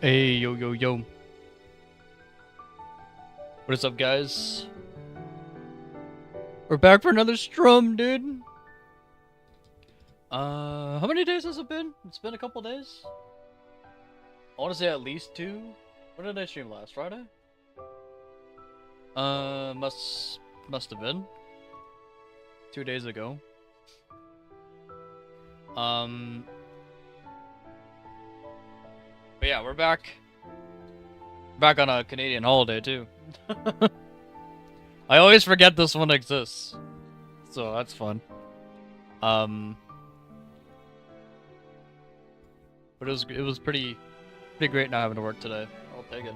Hey, yo, yo, yo. What is up, guys? We're back for another strum, dude. How many days has it been? It's been a couple days. I want to say at least 2. When did I stream last? Friday? Must have been 2 days ago. But yeah, we're back. Back on a Canadian holiday too. I always forget this one exists, so that's fun. But it was pretty great not having to work today. I'll take it.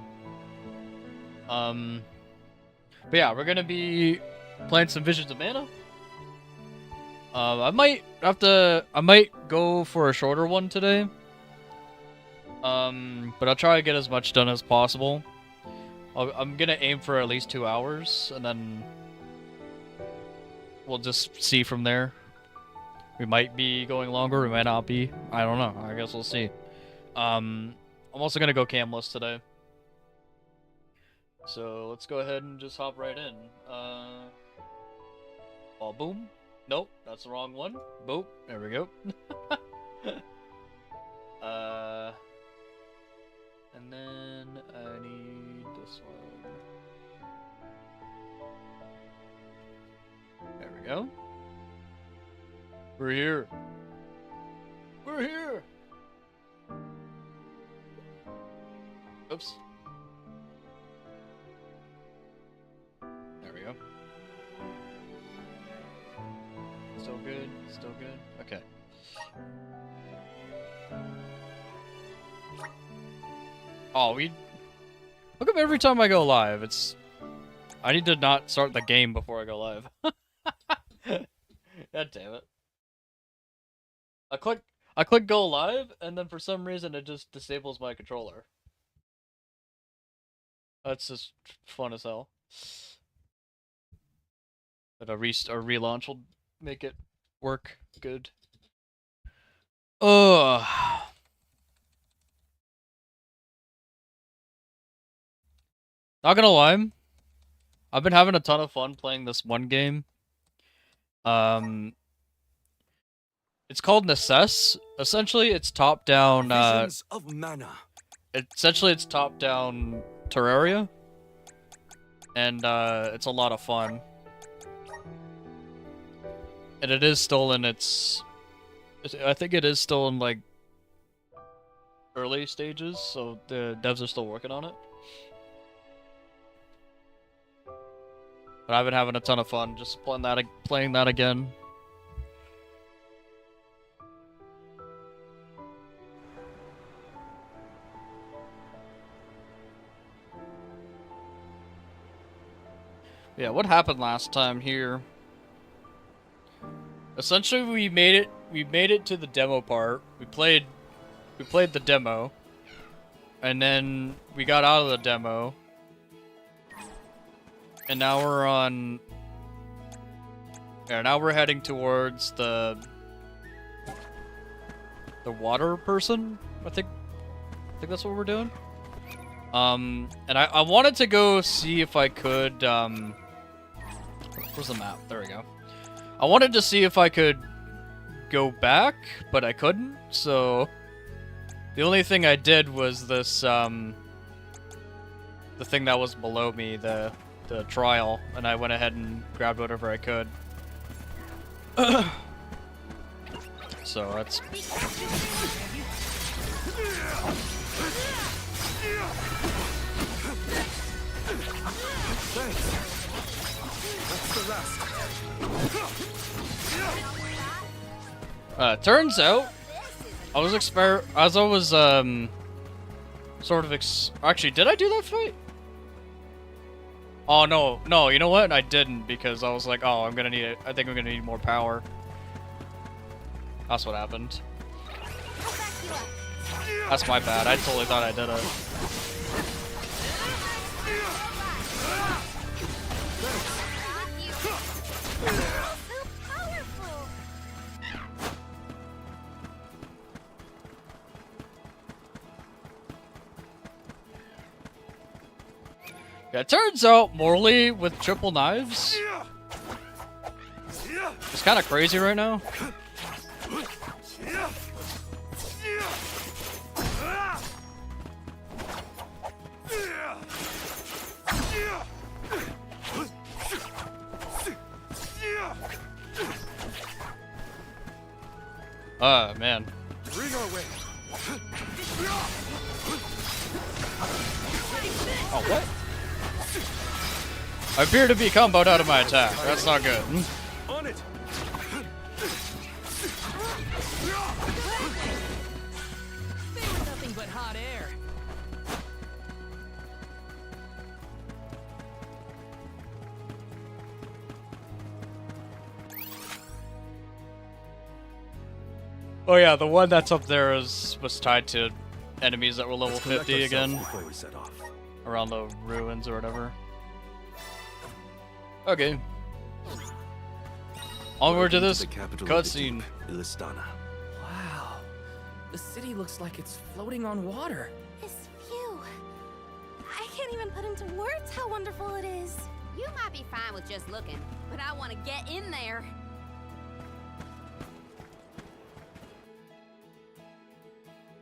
But yeah, we're gonna be playing some Visions of Mana. I might go for a shorter one today. But I'll try to get as much done as possible. I'm gonna aim for at least 2 hours, and then we'll just see from there. We might be going longer, we might not be. I don't know. I guess we'll see. I'm also gonna go camless today. So let's go ahead and just hop right in. Oh, boom. Nope, that's the wrong one. Boop. There we go. And then I need this one. There we go. We're here. We're here. Oops. There we go. Still good. Still good. Okay. Oh, look up every time I go live. I need to not start the game before I go live. God damn it. I click go live, and then for some reason it just disables my controller. That's just fun as hell. But a relaunch will make it work good. Ugh. Not gonna lie, I've been having a ton of fun playing this one game. It's called Necess. Essentially, it's top-down. Visions of Mana. Essentially, it's top-down Terraria, and it's a lot of fun. And it is still in its. I think it is still in like early stages, so the devs are still working on it. But I've been having a ton of fun just playing that again. Yeah, what happened last time here? Essentially, we made it to the demo part. We played the demo, and then we got out of the demo. And now we're on. Yeah, now we're heading towards the water person. I think that's what we're doing. And I wanted to go see if I could. Where's the map? There we go. I wanted to see if I could go back, but I couldn't. So the only thing I did was this. The thing that was below me, the trial, and I went ahead and grabbed whatever I could. So that's. Turns out, I was actually, did I do that fight? Oh, no, you know what? I didn't, because I was like, oh, I think I'm gonna need more power. That's what happened. That's my bad, I totally thought I did it. Yeah, it turns out Morley with triple knives is kind of crazy right now. Man. Bring our way. Oh, what? I appear to be comboed out of my attack. That's not good. On it. Nothing but hot air. Oh yeah, the one that's up there was tied to enemies that were level Let's collect 50 ourselves again. before we set off. Around the ruins or whatever. Okay. Onward to this The capital of the cutscene. deep, Illistana. Wow. The city looks like it's floating on water. This view. I can't even put into words how wonderful it is. You might be fine with just looking, but I want to get in there.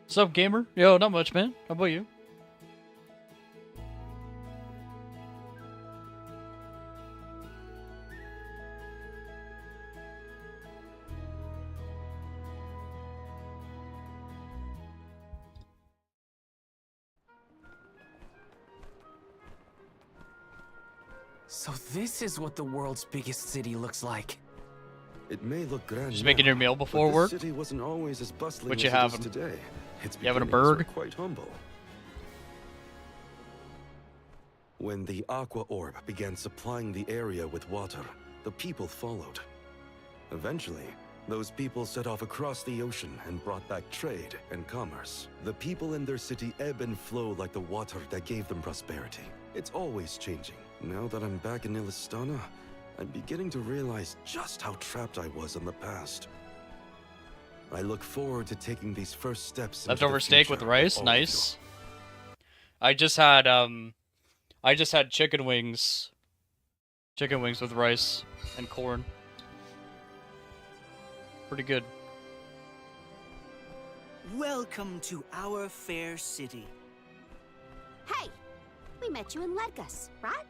Sup, gamer? Yo, not much, man. How about you? So this is what the world's biggest city looks like. It may look grand. Just now, making your meal before but this work? city wasn't always as bustling What as you it having? is today. Its You having a beginnings were bird? quite humble. When the Aqua Orb began supplying the area with water, the people followed. Eventually, those people set off across the ocean and brought back trade and commerce. The people in their city ebb and flow like the water that gave them prosperity. It's always changing. Now that I'm back in Illistana, I'm beginning to realize just how trapped I was in the past. I look forward to taking these first steps. into the Leftover steak future with rice, all of you. nice. I just had chicken wings. Chicken wings with rice and corn. Pretty good. Welcome to our fair city. Hey, we met you in Ledgus, right?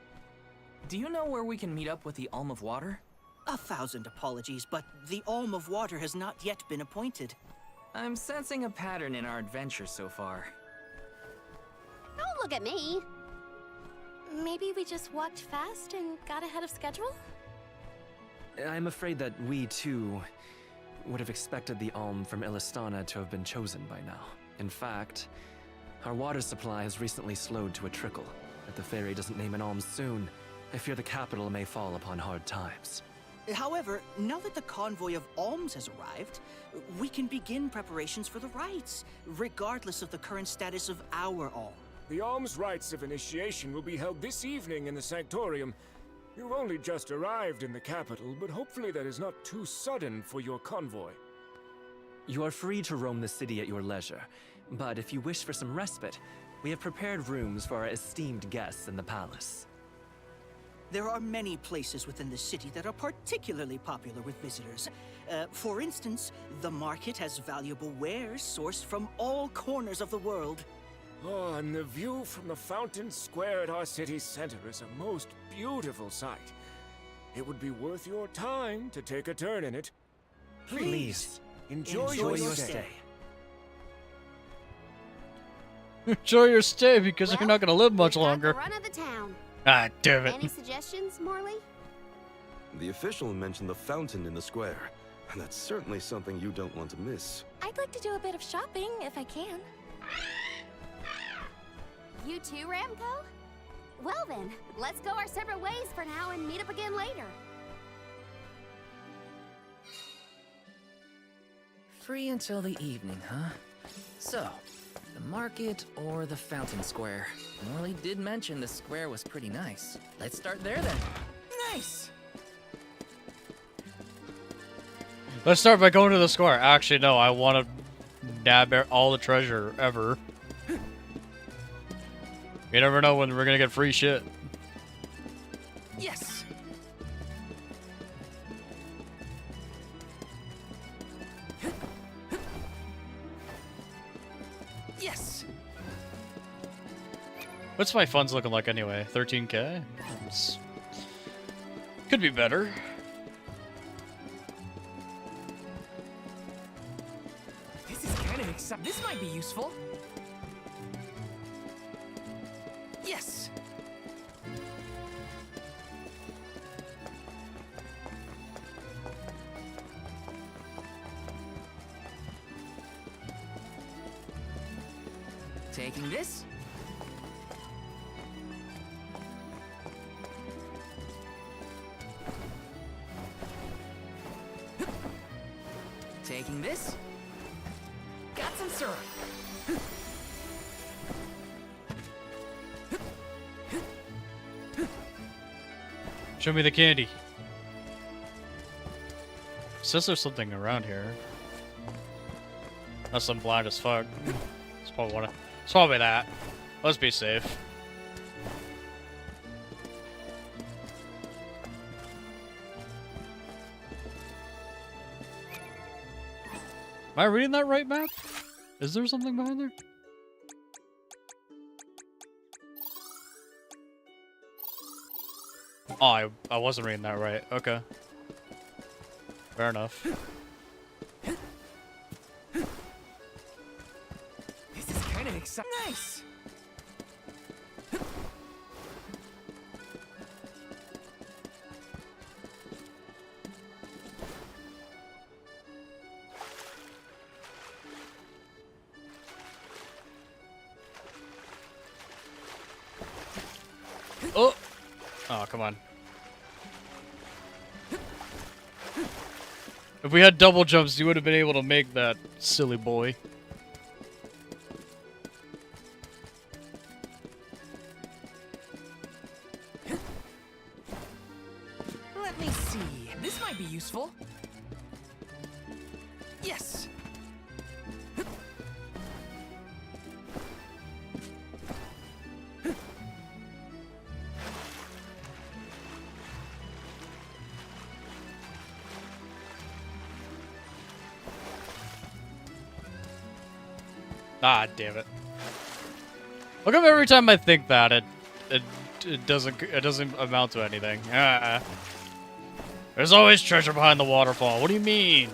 Do you know where we can meet up with the Alm of Water? 1,000 apologies, but the Alm of Water has not yet been appointed. I'm sensing a pattern in our adventure so far. Don't look at me. Maybe we just walked fast and got ahead of schedule? I'm afraid that we, too, would have expected the Alm from Illistana to have been chosen by now. In fact, our water supply has recently slowed to a trickle. If the fairy doesn't name an Alm soon, I fear the capital may fall upon hard times. However, now that the convoy of alms has arrived, we can begin preparations for the rites, regardless of the current status of our alm. The alms rites of initiation will be held this evening in the Sanctorium. You've only just arrived in the capital, but hopefully that is not too sudden for your convoy. You are free to roam the city at your leisure, but if you wish for some respite, we have prepared rooms for our esteemed guests in the palace. There are many places within the city that are particularly popular with visitors. For instance, the market has valuable wares sourced from all corners of the world. Oh, and the view from the fountain square at our city center is a most beautiful sight. It would be worth your time to take a turn in it. Please, Enjoy enjoy your your stay. stay. Enjoy your stay because Well, you're not gonna live we've much got longer. the run of the town. Ah, damn it. Any suggestions, Morley? The official mentioned the fountain in the square, and that's certainly something you don't want to miss. I'd like to do a bit of shopping if I can. You too, Ramco? Well then, let's go our separate ways for now and meet up again later. Free until the evening, huh? So, the market or the fountain square? Morley did mention the square was pretty nice. Let's start there then. Nice! Let's start by going to the square. Actually, no, I want to nab all the treasure ever. You never know when we're gonna get free shit. Yes! Yes! What's my funds looking like anyway? 13k? Could be better. This is kind of exciting. This might be useful. Yes! Taking this? Taking this? Got some syrup. Show me the candy. Says there's something around here. Unless I'm blind as fuck. It's probably that. Let's be safe. Am I reading that right, map? Is there something behind there? Oh, I wasn't reading that right. Okay. Fair enough. This is kind of exciting. Nice! Oh! Oh, come on. If we had double jumps, you would have been able to make that, silly boy. Let me see. This might be useful. Yes! Ah, damn it. Look up every time I think that it doesn't amount to anything. There's always treasure behind the waterfall. What do you mean?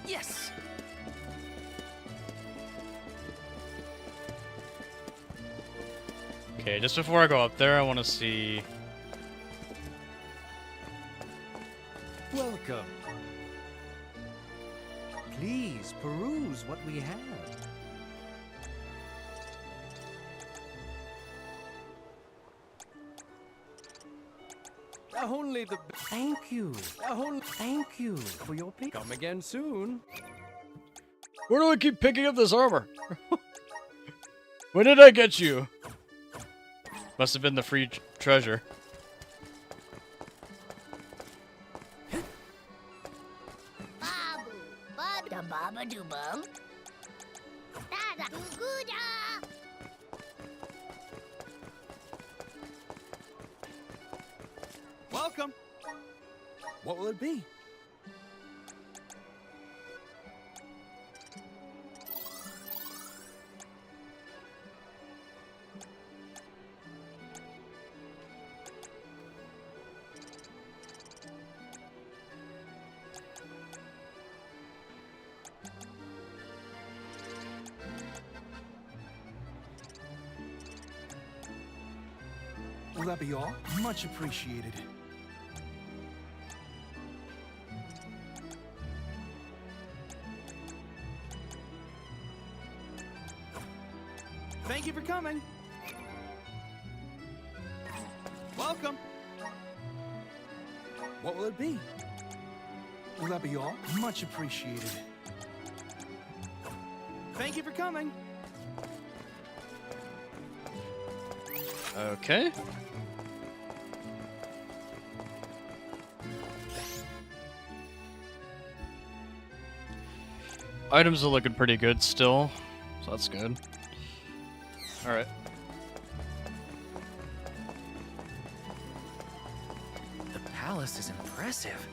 Yes! Okay, just before I go up there, I want to see... Welcome. Please peruse what we have. Only the thank you. Thank you for your pick. Come again soon. Where do I keep picking up this armor? When did I get you? Must have been the free treasure. Babu, bada baba do bum. Dada guda. Welcome. What will it be? Will that be all? Much appreciated. Thank you for coming. Welcome. What will it be? Will that be all? Much appreciated. Thank you for coming. Okay. Items are looking pretty good still, so that's good. Alright. The palace is impressive.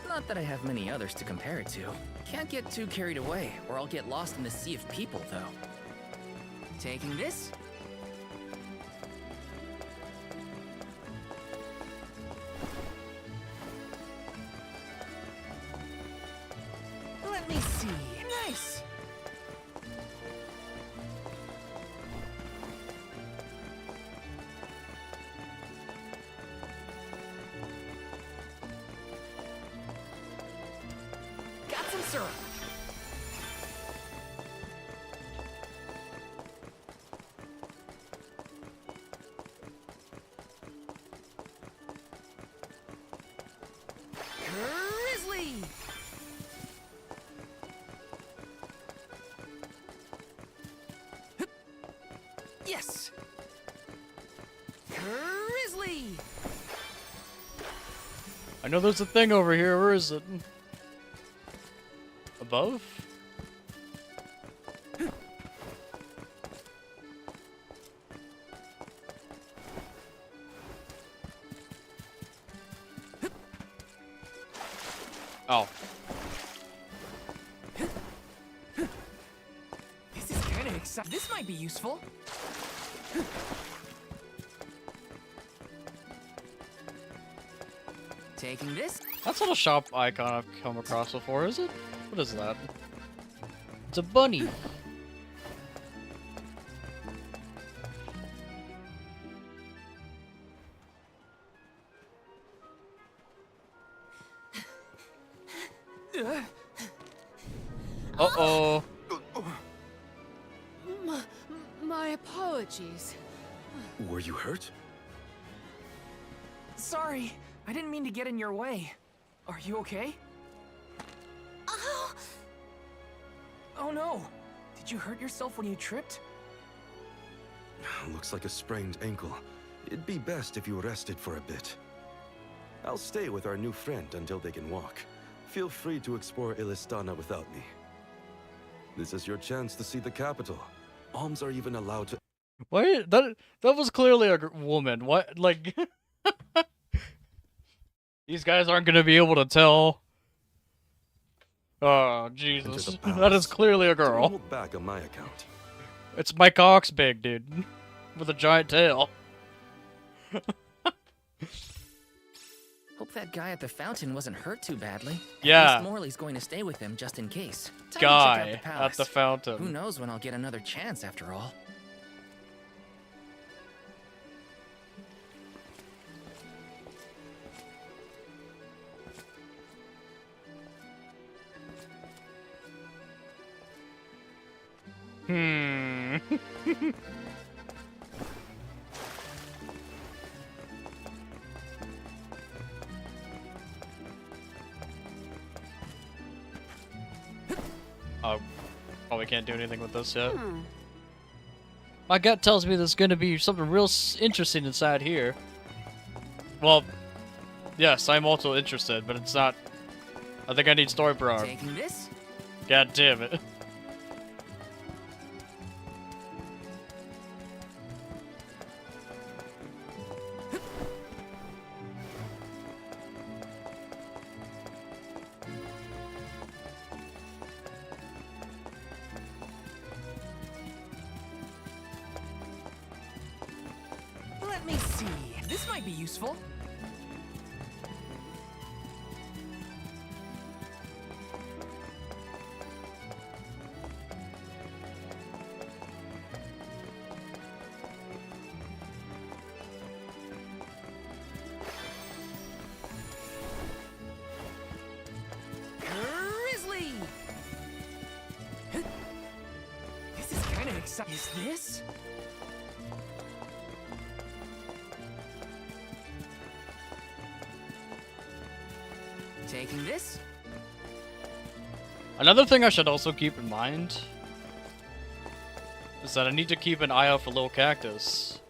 Not that I have many others to compare it to. Can't get too carried away, or I'll get lost in the sea of people, though. Taking this? Let me see. Nice! Got some syrup. Grizzly! Yes! Grizzly! I know there's a thing over here. Where is it? Above? Oh. This is kinda exciting. This might be useful. Taking this? That's not a shop icon I've come across before, is it? What is that? It's a bunny. Uh-oh. My apologies. Were you hurt? Sorry, I didn't mean to get in your way. Are you okay? Oh, Oh no! Did you hurt yourself when you tripped? Looks like a sprained ankle. It'd be best if you rested for a bit. I'll stay with our new friend until they can walk. Feel free to explore Illistana without me. This is your chance to see the capital. Alms are even allowed to... Why? That was clearly a woman. What? Like... These guys aren't gonna be able to tell. Oh, Jesus. Enter the That is palace. clearly a Don't girl. hold back on my account. It's Mike Oxbig, dude. With a giant tail. Hope that guy at the fountain wasn't hurt too badly. Yeah. At least Morley's going to stay with him just in case. Time to check out Guy the at palace. the fountain. Who knows when I'll get another chance after all. Oh, probably can't do anything with this yet. My gut tells me there's gonna be something real interesting inside here. Well, yes, I'm also interested, but it's not. I think I need story per arm. Taking this? God damn it. Let me see. This might be useful. Grizzly! This is kinda exciting. exciting. Is this? Taking this? Another thing I should also keep in mind is that I need to keep an eye out for little cactus.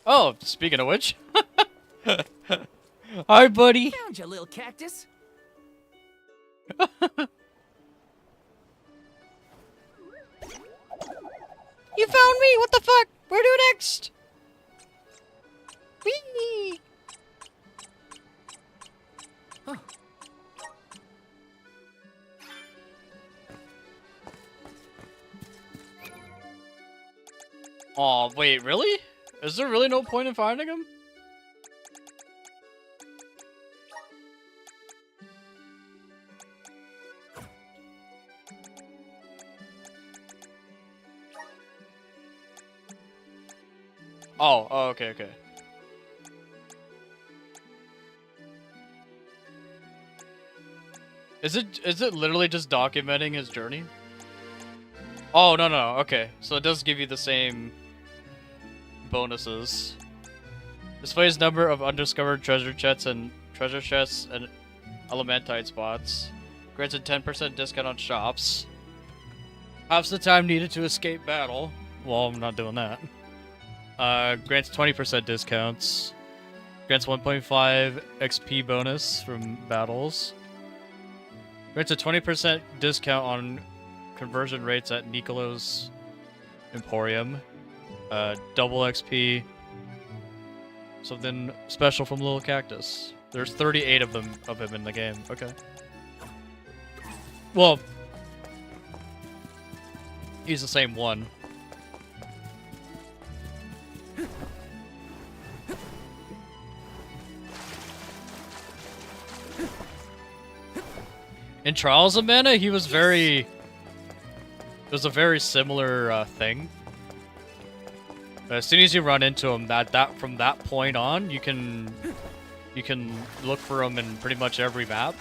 Oh, speaking of which. Hi, buddy. Found you, little cactus. You found me! What the fuck? Where to next? Whee! Huh. Aw, wait, really? Is there really no point in finding him? Oh, okay, okay. Is it literally just documenting his journey? Oh, no, no, okay. So it does give you the same bonuses. Displays number of undiscovered treasure chests and elementite spots. Grants a 10% discount on shops. Half the time needed to escape battle. Well, I'm not doing that. Grants 20% discounts. Grants 1.5 XP bonus from battles. Grants a 20% discount on conversion rates at Nicolo's Emporium. Double XP. Something special from Little Cactus. There's 38 of him in the game. Okay. Well, he's the same one. In Trials of Mana, he was very... It was a very similar thing. As soon as you run into him, from that point on, you can look for him in pretty much every map.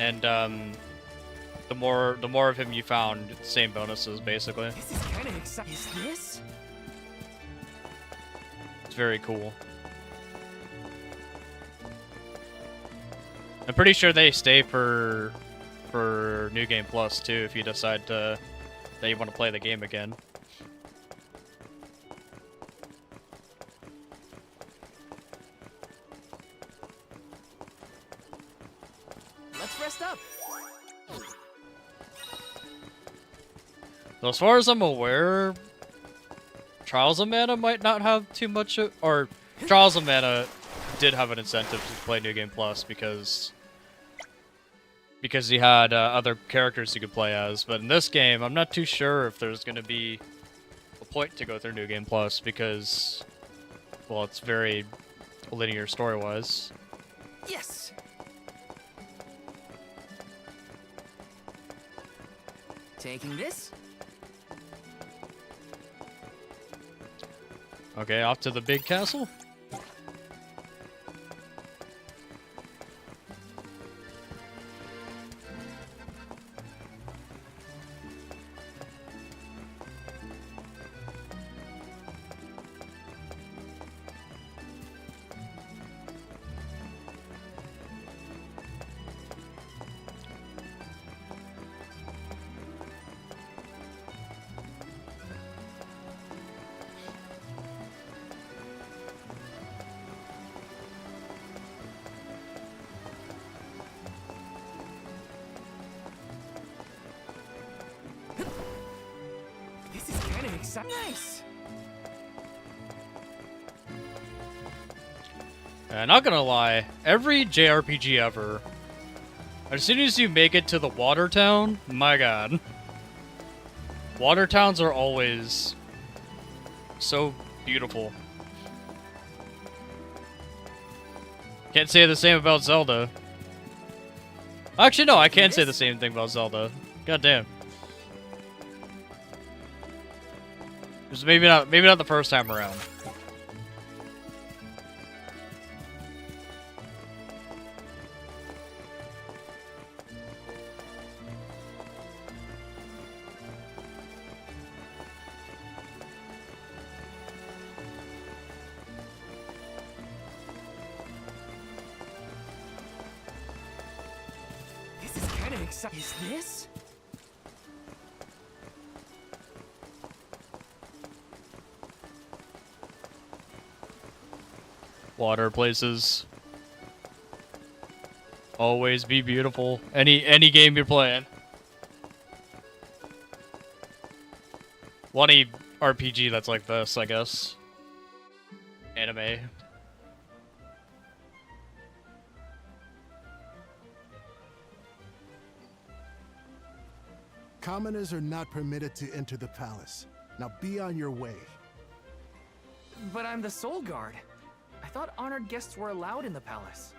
And the more of him you found, same bonuses basically. This is kind of exciting. Is this? It's very cool. I'm pretty sure they stay for New Game Plus too if you decide that you want to play the game again. Let's rest up. So as far as I'm aware, Trials of Mana might not have too much or Trials of Mana did have an incentive to play New Game Plus because he had other characters you could play as. But in this game, I'm not too sure if there's going to be a point to go through New Game Plus because, well, it's very linear story-wise. Yes. Taking this. Okay, off to the big castle. This is kind of exciting. Nice. Not gonna lie, every JRPG ever, as soon as you make it to the water town, my god. Water towns are always so beautiful. Can't say the same about Zelda. Actually, no, I can't say the same thing about Zelda. God damn. Just maybe not the first time around. excited. Is this? Water places. Always be beautiful. Any game you're playing. Well, any RPG that's like this, I guess. Anime. Commoners are not permitted to enter the palace. Now be on your way. But I'm the Soul Guard. I thought honored guests were allowed in the palace.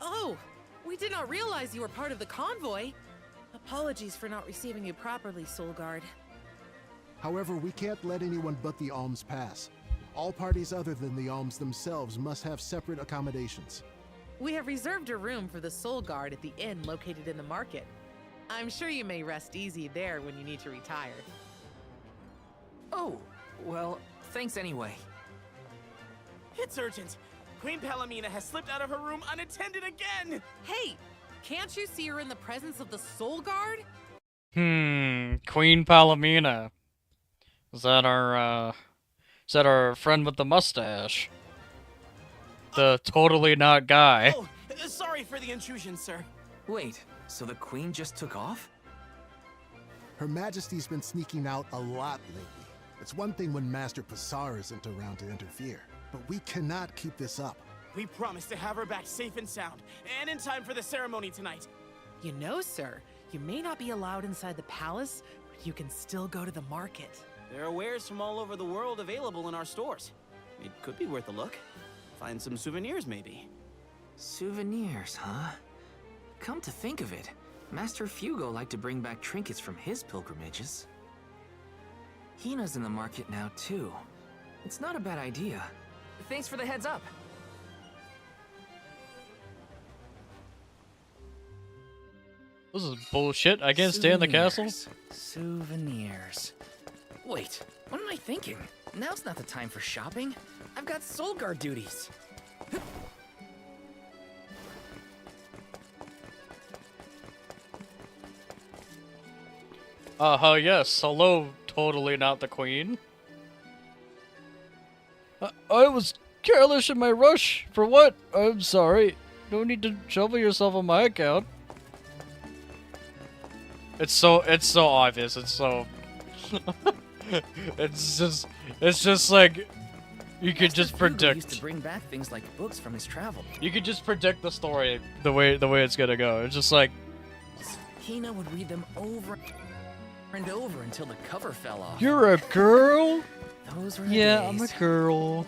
Oh, we did not realize you were part of the convoy. Apologies for not receiving you properly, Soul Guard. However, we can't let anyone but the Alms pass. All parties other than the Alms themselves must have separate accommodations. We have reserved a room for the Soul Guard at the inn located in the market. I'm sure you may rest easy there when you need to retire. Oh, well, thanks anyway. It's urgent. Queen Palomina has slipped out of her room unattended again! Hey, can't you see her in the presence of the Soul Guard? Queen Palomina. Is that our friend with the mustache? The totally not guy. Oh, sorry for the intrusion, sir. Wait, so the queen just took off? Her Majesty's been sneaking out a lot lately. It's one thing when Master Passar isn't around to interfere, but we cannot keep this up. We promised to have her back safe and sound, and in time for the ceremony tonight. You know, sir, you may not be allowed inside the palace, but you can still go to the market. There are wares from all over the world available in our stores. It could be worth a look. Find some souvenirs, maybe. Souvenirs, huh? Come to think of it, Master Fugo liked to bring back trinkets from his pilgrimages. Hina's in the market now, too. It's not a bad idea. Thanks for the heads up. This is bullshit. I can't stay in the castle. Souvenirs. Wait, what am I thinking? Now's not the time for shopping. I've got Soul Guard duties. Yes. Hello, totally not the queen. I was careless in my rush. For what? I'm sorry. No need to trouble yourself on my account. It's so obvious. It's so it's just like you could just predict. Used to bring back things like books from his travel. You could just predict the story the way it's gonna go. It's just like Hina would read them over and over until the cover fell off. You're a girl? Those were the Yeah, days. I'm a girl.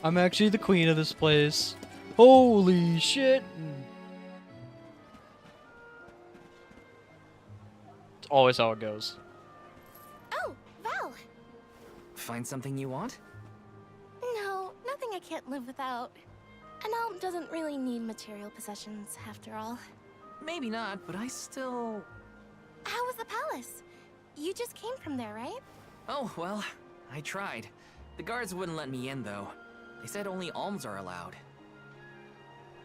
I'm actually the queen of this place. Holy shit. It's always how it goes. Oh, Val. Find something you want? No, nothing I can't live without. An alm doesn't really need material possessions, after all. Maybe not, but I still... How was the palace? You just came from there, right? Oh, well, I tried. The guards wouldn't let me in, though. They said only alms are allowed.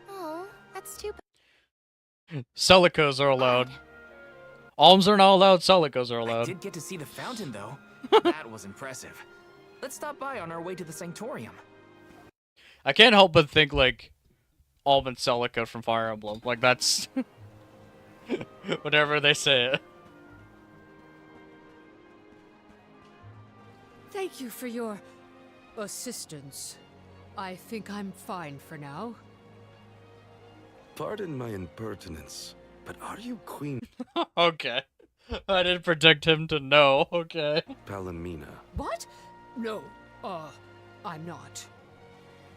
Oh, that's too bad. Celicos are allowed. Alms are not allowed, Celicos are I allowed. did get to see the fountain, though. That was impressive. Let's stop by on our way to the Sanctorium. I can't help but think, like, Alm and Celica from Fire Emblem. Like, that's... whatever they say it. Thank you for your assistance. I think I'm fine for now. Pardon my impertinence, but are you Queen Okay. I didn't predict him to know. Okay. Palomina? What? No, I'm not.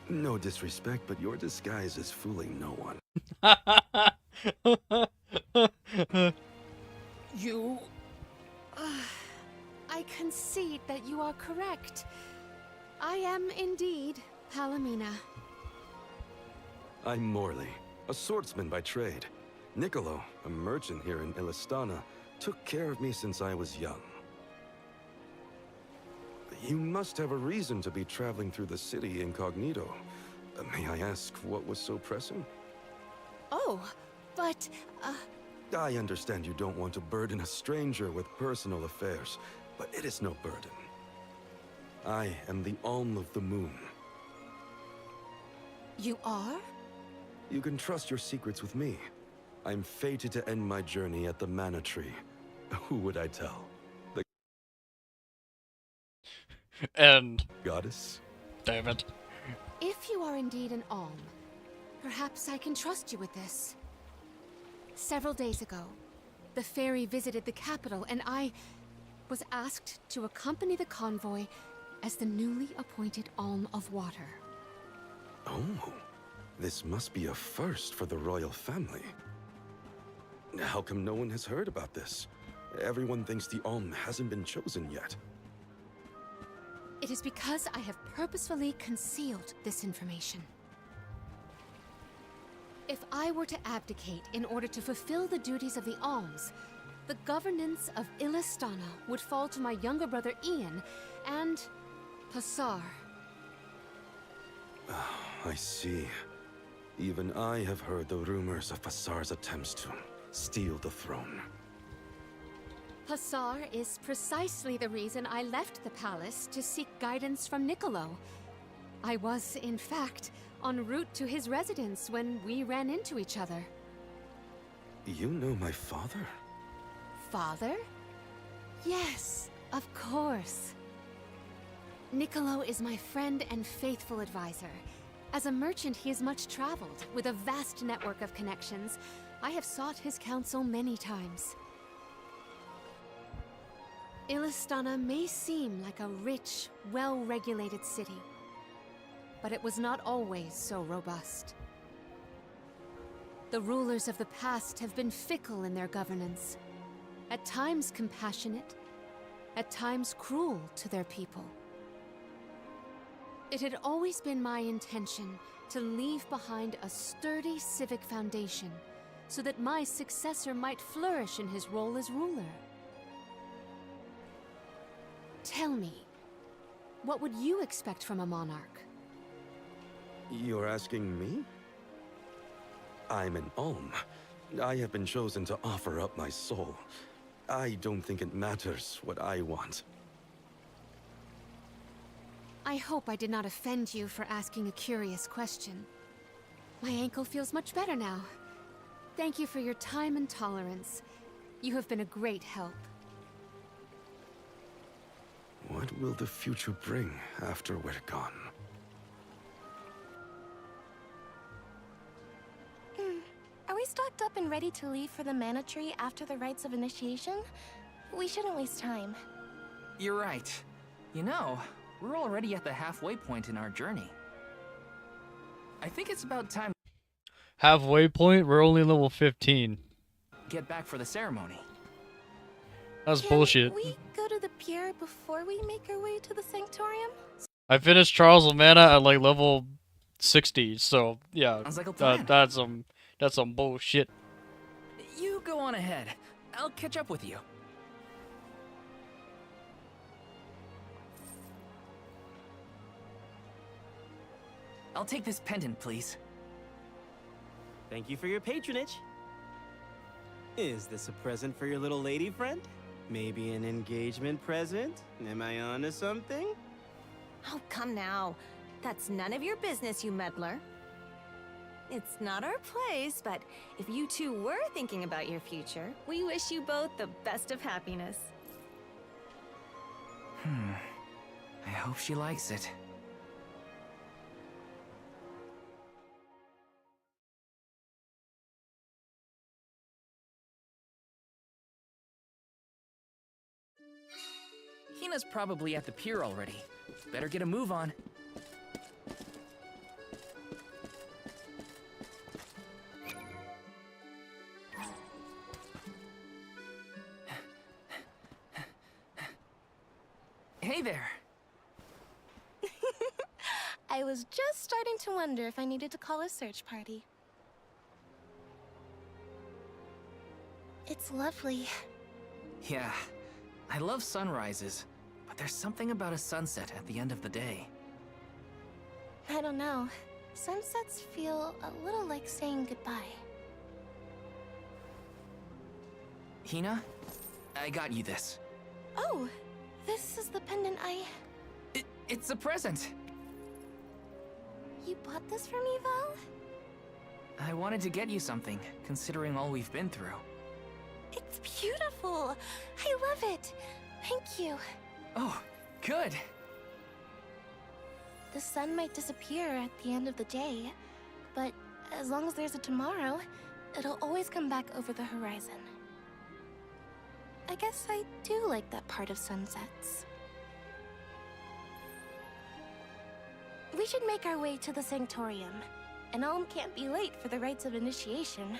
No disrespect, but your disguise is fooling no one. You... I concede that you are correct. I am indeed Palomina. I'm Morley, a swordsman by trade. Niccolo, a merchant here in Illistana, took care of me since I was young. You must have a reason to be traveling through the city incognito. May I ask what was so pressing? Oh, but, I understand you don't want to burden a stranger with personal affairs, but it is no burden. I am the Alm of the Moon. You are? You can trust your secrets with me. I'm fated to end my journey at the Mana Tree. Who would I tell? The And goddess? damn it. If you are indeed an Alm, perhaps I can trust you with this. Several days ago, the fairy visited the capital, and I was asked to accompany the convoy as the newly appointed Alm of Water. Oh, this must be a first for the royal family. How come no one has heard about this? Everyone thinks the Alm hasn't been chosen yet. It is because I have purposefully concealed this information. If I were to abdicate in order to fulfill the duties of the Alms, the governance of Illistana would fall to my younger brother Ian and Passar. I see. Even I have heard the rumors of Passar's attempts to steal the throne. Passar is precisely the reason I left the palace to seek guidance from Niccolo. I was, in fact, en route to his residence when we ran into each other. You know my father? Father? Yes, of course. Niccolo is my friend and faithful advisor. As a merchant, he is much traveled, with a vast network of connections. I have sought his counsel many times. Illistana may seem like a rich, well-regulated city, but it was not always so robust. The rulers of the past have been fickle in their governance, at times compassionate, at times cruel to their people. It had always been my intention to leave behind a sturdy civic foundation so that my successor might flourish in his role as ruler. Tell me, what would you expect from a monarch? You're asking me? I'm an Alm. I have been chosen to offer up my soul. I don't think it matters what I want. I hope I did not offend you for asking a curious question. My ankle feels much better now. Thank you for your time and tolerance. You have been a great help. What will the future bring after we're gone? Are we stocked up and ready to leave for the Mana Tree after the rites of initiation? We shouldn't waste time. You're right. You know, we're already at the halfway point in our journey. I think it's about time Halfway point? We're only level 15. to get back for the ceremony. That's bullshit. Can we go to the pier before we make our way to the Sanctorium? I finished Trials of Mana at like level 60, so yeah, Sounds like a plan. that's some bullshit. You go on ahead. I'll catch up with you. I'll take this pendant, please. Thank you for your patronage. Is this a present for your little lady friend? Maybe an engagement present? Am I onto something? Oh, come now. That's none of your business, you meddler. It's not our place, but if you two were thinking about your future, we wish you both the best of happiness. I hope she likes it. Hina's probably at the pier already. Better get a move on. Hey there. I was just starting to wonder if I needed to call a search party. It's lovely. Yeah, I love sunrises, but there's something about a sunset at the end of the day. I don't know. Sunsets feel a little like saying goodbye. Hina, I got you this. Oh, this is the pendant It's a present. You bought this for me, Val? I wanted to get you something, considering all we've been through. It's beautiful. I love it. Thank you. Oh, good. The sun might disappear at the end of the day, but as long as there's a tomorrow, it'll always come back over the horizon. I guess I do like that part of sunsets. We should make our way to the Sanctorium. And Alm can't be late for the rites of initiation.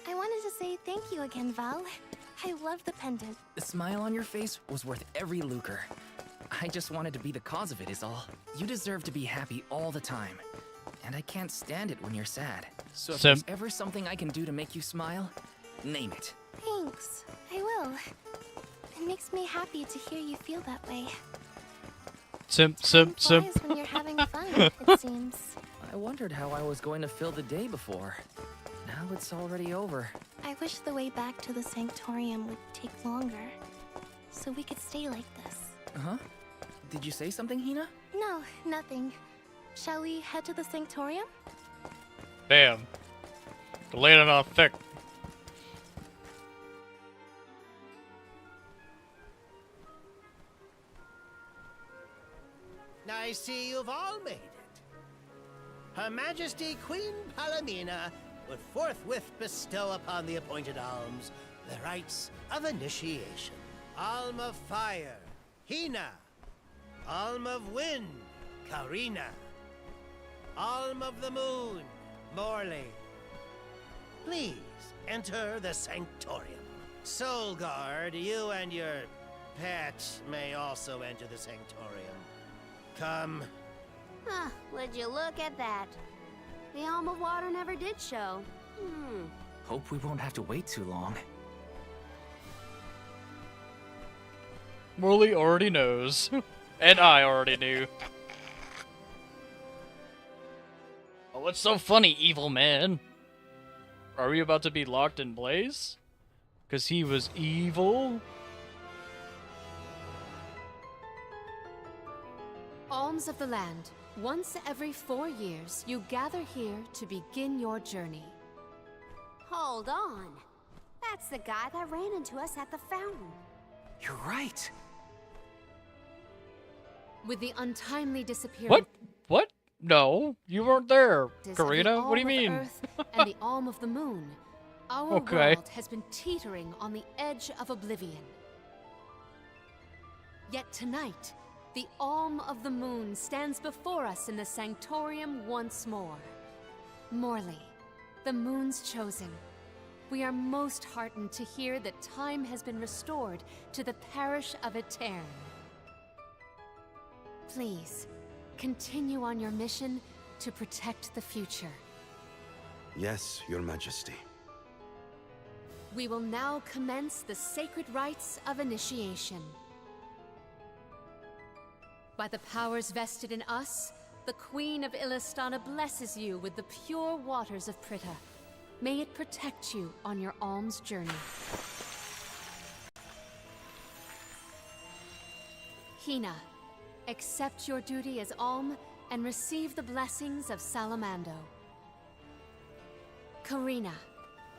I wanted to say thank you again, Val. I love the pendant. The smile on your face was worth every lucre. I just wanted to be the cause of it is all. You deserve to be happy all the time. And I can't stand it when you're sad. So if there's ever something I can do to make you smile, name it. Thanks. I will. It makes me happy to hear you feel that way. Time flies when you're having fun, it seems. I wondered how I was going to fill the day before. Now it's already over. I wish the way back to the Sanctorium would take longer, so we could stay like this. Huh? Did you say something, Hina? No, nothing. Shall we head to the Sanctorium? Damn. Delayed it off thick. I see you've all made it. Her Majesty Queen Palamina would forthwith bestow upon the appointed alms the rites of initiation. Alm of Fire, Hina. Alm of Wind, Karina. Alm of the Moon, Morley. Please, enter the Sanctorium. Soul Guard, you and your pet may also enter the Sanctorium. Come. Huh, would you look at that? The Alm of Water never did show. Hope we won't have to wait too long. Morley already knows. And I already knew. Oh, what's so funny, evil man? Are we about to be locked in Blaze? Because he was evil? Alms of the Land. Once every 4 years, you gather here to begin your journey. Hold on. That's the guy that ran into us at the fountain. You're right. With the untimely disappearance... What? What? No, you weren't there, of the Karina. What do you Alm of mean? Earth and the Alm of the Moon, our Okay. world has been teetering on the edge of oblivion. Yet tonight, the Alm of the Moon stands before us in the Sanctorium once more. Morley, the Moon's chosen. We are most heartened to hear that time has been restored to the parish of Etern. Please, continue on your mission to protect the future. Yes, Your Majesty. We will now commence the sacred rites of initiation. By the powers vested in us, the Queen of Illistana blesses you with the pure waters of Pritta. May it protect you on your alms journey. Hina, accept your duty as alm and receive the blessings of Salamando. Karina,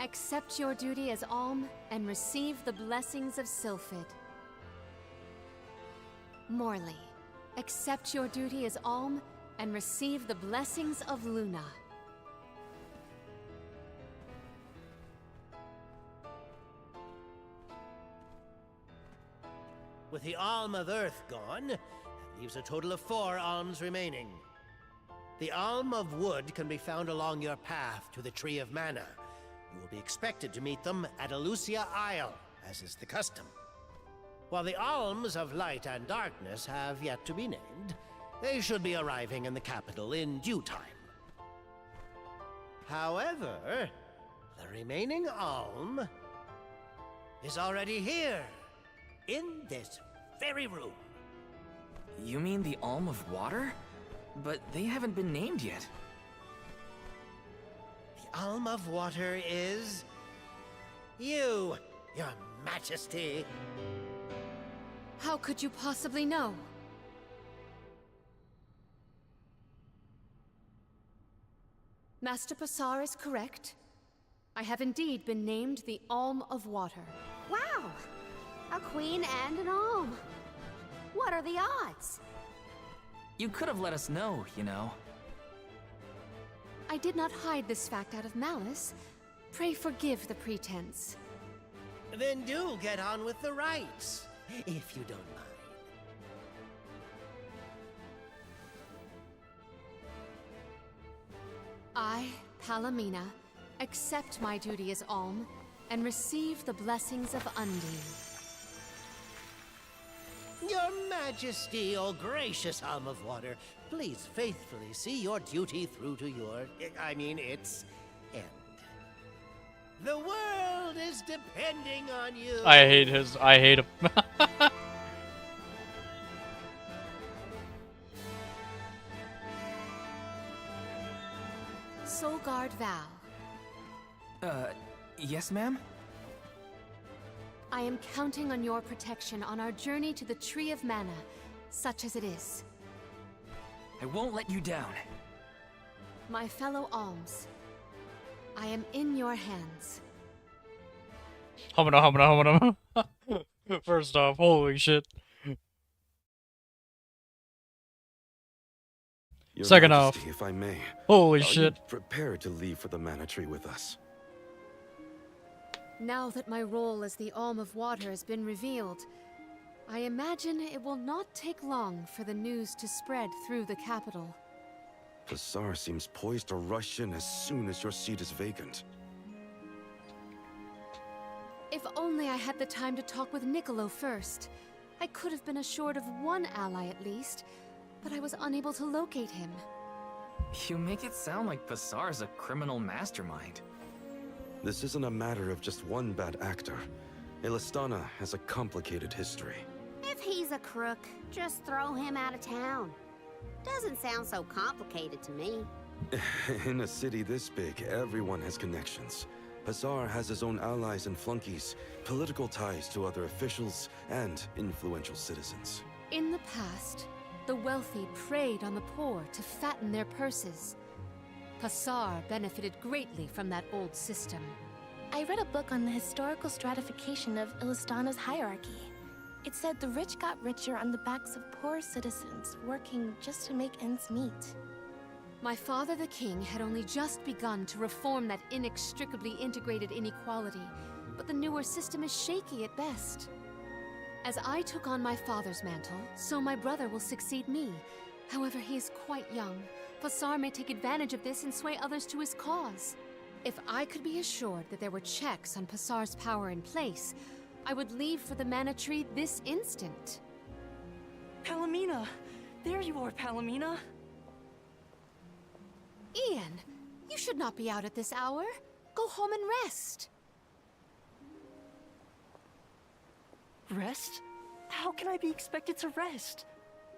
accept your duty as alm and receive the blessings of Sylphid. Morley, accept your duty as alm and receive the blessings of Luna. With the Alm of Earth gone, that leaves a total of 4 alms remaining. The Alm of Wood can be found along your path to the Tree of Mana. You will be expected to meet them at Elusia Isle, as is the custom. While the Alms of Light and Darkness have yet to be named, they should be arriving in the capital in due time. However, the remaining Alm is already here, in this very room. You mean the Alm of Water? But they haven't been named yet. The Alm of Water is... you, Your Majesty. How could you possibly know? Master Passar is correct. I have indeed been named the Alm of Water. Wow! A queen and an alm. What are the odds? You could have let us know, you know. I did not hide this fact out of malice. Pray forgive the pretense. Then do get on with the rites, if you don't mind. I, Palomina, accept my duty as Alm and receive the blessings of Undine. Your Majesty, O gracious Alm of Water, please faithfully see your duty through to its end. The world is depending on you. I hate him. Solgard Val. Yes, ma'am? I am counting on your protection on our journey to the Tree of Mana, such as it is. I won't let you down. My fellow alms, I am in your hands. Humana. First off, holy shit. Your Second Majesty, off, if I may, holy are shit. you prepared to leave for the Mana Tree with us? Now that my role as the Alm of Water has been revealed, I imagine it will not take long for the news to spread through the capital. Passar seems poised to rush in as soon as your seat is vacant. If only I had the time to talk with Niccolo first. I could have been assured of one ally at least, but I was unable to locate him. You make it sound like Passar's a criminal mastermind. This isn't a matter of just one bad actor. Illistana has a complicated history. If he's a crook, just throw him out of town. Doesn't sound so complicated to me. In a city this big, everyone has connections. Passar has his own allies and flunkies, political ties to other officials, and influential citizens. In the past, the wealthy preyed on the poor to fatten their purses. Passar benefited greatly from that old system. I read a book on the historical stratification of Illistana's hierarchy. It said the rich got richer on the backs of poor citizens working just to make ends meet. My father the king had only just begun to reform that inextricably integrated inequality, but the newer system is shaky at best. As I took on my father's mantle, so my brother will succeed me. However, he is quite young. Passar may take advantage of this and sway others to his cause. If I could be assured that there were checks on Passar's power in place, I would leave for the Mana Tree this instant. Palomina! There you are, Palomina! Ian, you should not be out at this hour. Go home and rest. Rest? How can I be expected to rest?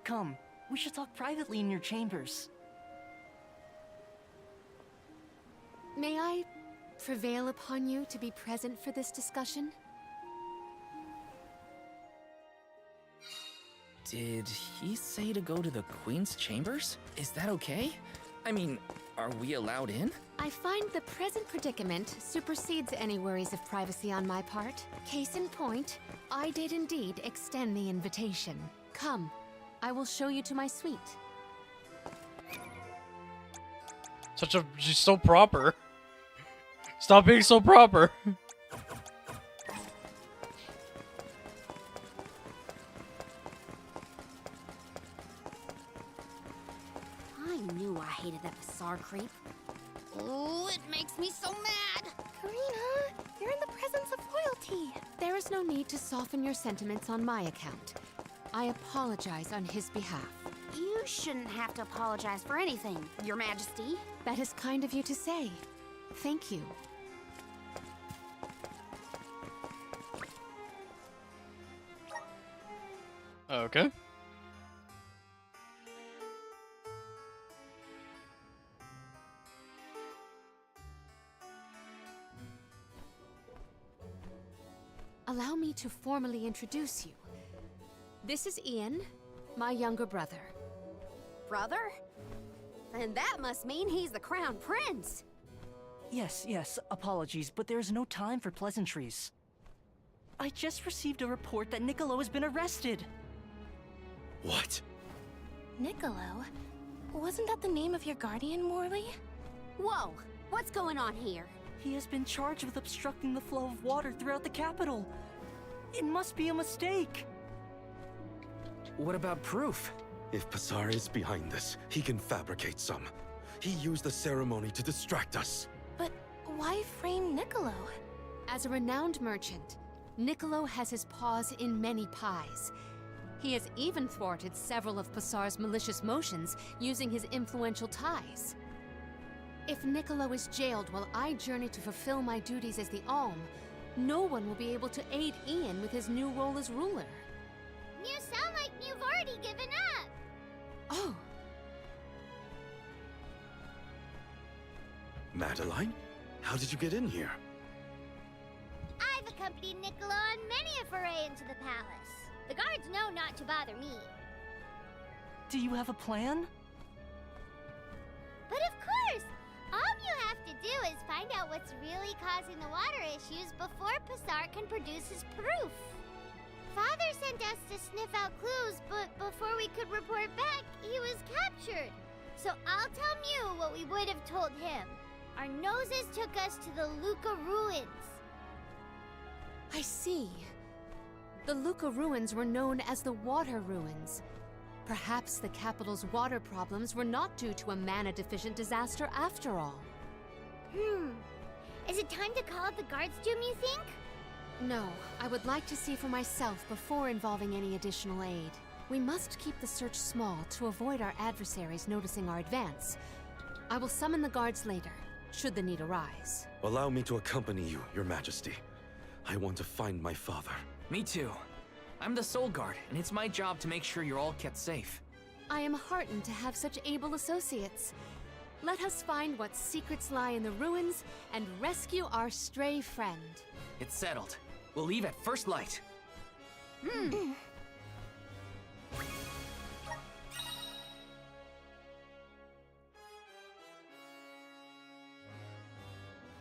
Come, we should talk privately in your chambers. May I prevail upon you to be present for this discussion? Did he say to go to the Queen's chambers? Is that okay? I mean, are we allowed in? I find the present predicament supersedes any worries of privacy on my part. Case in point, I did indeed extend the invitation. Come, I will show you to my suite. She's so proper. Stop being so proper. I knew I hated that Passar creep. Oh, it makes me so mad! Karina, you're in the presence of royalty. There is no need to soften your sentiments on my account. I apologize on his behalf. You shouldn't have to apologize for anything, Your Majesty. That is kind of you to say. Thank you. Okay. Allow me to formally introduce you. This is Ian, my younger brother. Brother? And that must mean he's the crown prince. Yes, apologies, but there's no time for pleasantries. I just received a report that Niccolo has been arrested. What? Niccolo? Wasn't that the name of your guardian, Morley? Whoa, what's going on here? He has been charged with obstructing the flow of water throughout the capital. It must be a mistake. What about proof? If Pasar is behind this, he can fabricate some. He used the ceremony to distract us. But why frame Niccolo? As a renowned merchant, Niccolo has his paws in many pies. He has even thwarted several of Pasar's malicious motions using his influential ties. If Niccolo is jailed while I journey to fulfill my duties as the Alm, no one will be able to aid Ian with his new role as ruler. You sound like you've already given up. Oh. Madeline? How did you get in here? I've accompanied Niccolo on many a foray into the palace. The guards know not to bother me. Do you have a plan? But of course! All you have to do is find out what's really causing the water issues before Pasar can produce his proof. Father sent us to sniff out clues, but before we could report back, he was captured. So I'll tell Mew what we would have told him. Our noses took us to the Luca ruins. I see. The Luca ruins were known as the Water Ruins. Perhaps the capital's water problems were not due to a mana-deficient disaster after all. Is it time to call up the guards, Doom, you think? No, I would like to see for myself before involving any additional aid. We must keep the search small to avoid our adversaries noticing our advance. I will summon the guards later, should the need arise. Allow me to accompany you, Your Majesty. I want to find my father. Me too. I'm the Soul Guard, and it's my job to make sure you're all kept safe. I am heartened to have such able associates. Let us find what secrets lie in the ruins and rescue our stray friend. It's settled. We'll leave at first light.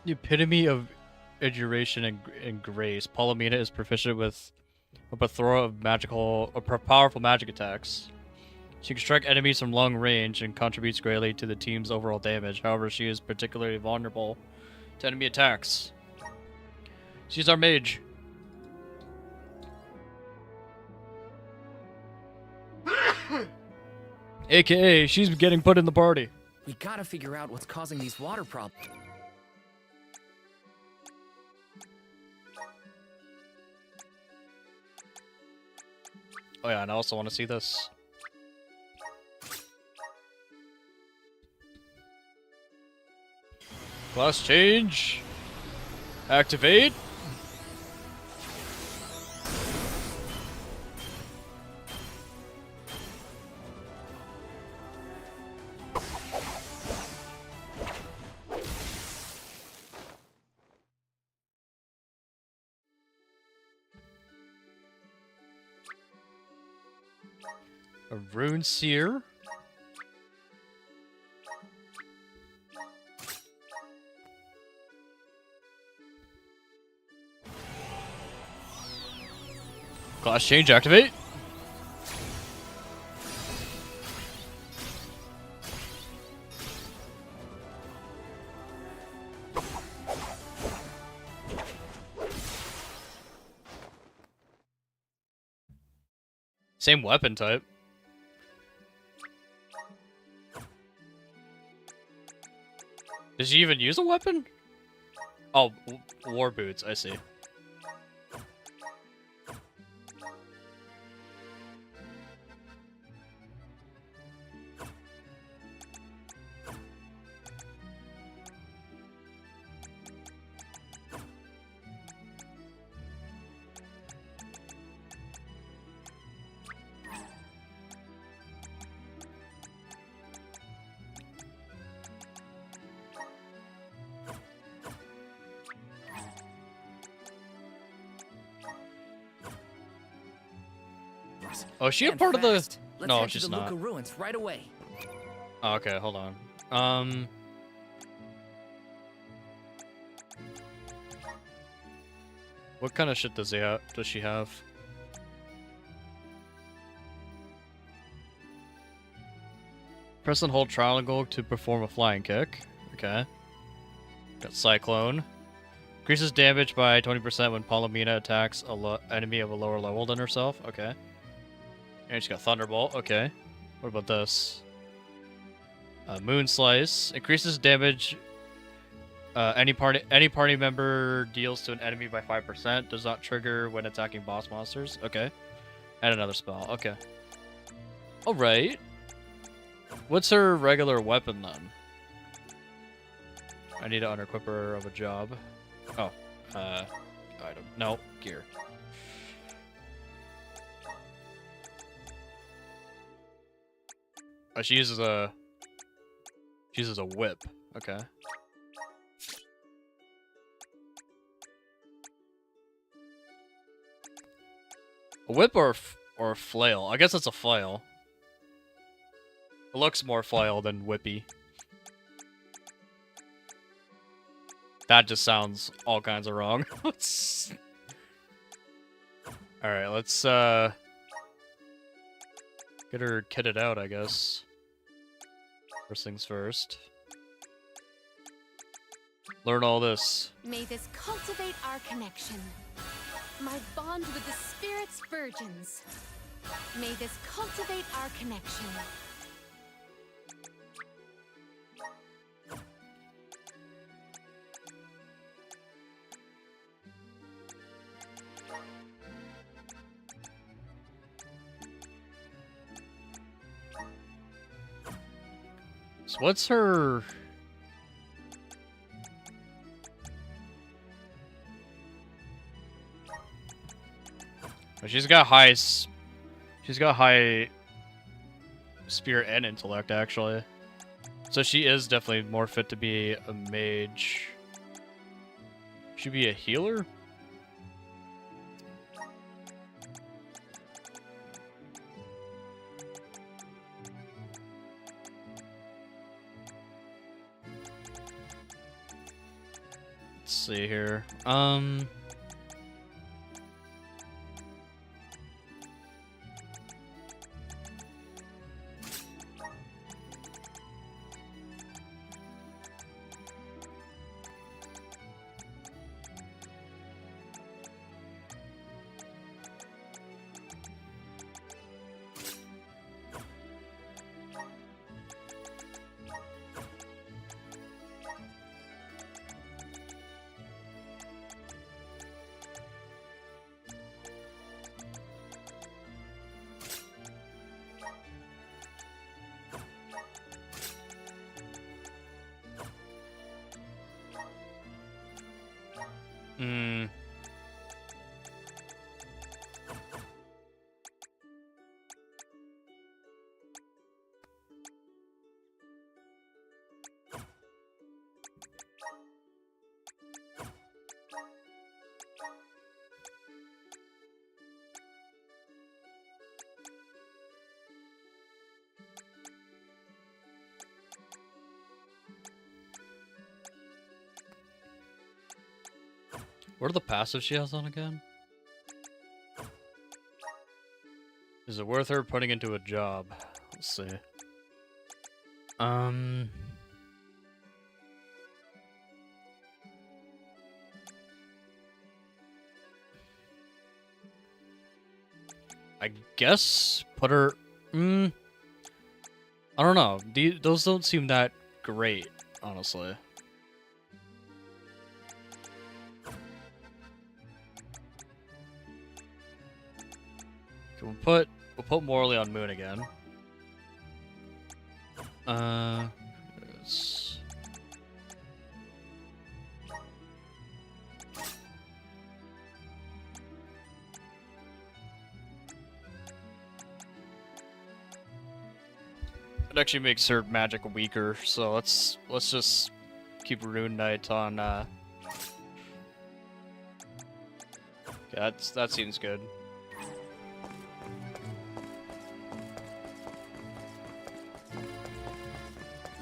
The epitome of education and grace. Palomina is proficient with a plethora of powerful magic attacks. She can strike enemies from long range and contributes greatly to the team's overall damage. However, she is particularly vulnerable to enemy attacks. She's our mage. AKA, she's getting put in the party. We gotta figure out what's causing these water problems. Oh yeah, and I also want to see this. Class change. Activate. A Rune Seer. Class change, activate. Same weapon type. Does he even use a weapon? Oh, war boots, I see. Figures. Oh, is she a And part of the? fast. Let's No, head she's to the not. Luca ruins right away. Oh, okay, hold on. What kind of shit does she have? Press and hold triangle to perform a flying kick. Okay. Got Cyclone. Increases damage by 20% when Palomina attacks a enemy of a lower level than herself. Okay. And she's got Thunderbolt. Okay. What about this? Moon Slice. Increases damage any party member deals to an enemy by 5%. Does not trigger when attacking boss monsters. Okay. And another spell. Okay. Alright. What's her regular weapon then? I need to unequip her of a job. Oh. Item. No. Gear. Oh, she uses a whip. Okay. A whip or a flail? I guess it's a flail. It looks more flail than whippy. That just sounds all kinds of wrong. Alright, let's get her kitted out, I guess. First things first. Learn all this. May this cultivate our connection. My bond with the spirit's virgins. May this cultivate our connection. So what's her... She's got high spirit and intellect, actually. So she is definitely more fit to be a mage. Should be a healer? Let's see here. What are the passives she has on again? Is it worth her putting into a job? Let's see. I guess put her... I don't know. Those don't seem that great, honestly. We'll put Morley on Moon again. Yes. It actually makes her magic weaker, so let's just keep Rune Knight on. Okay, that seems good.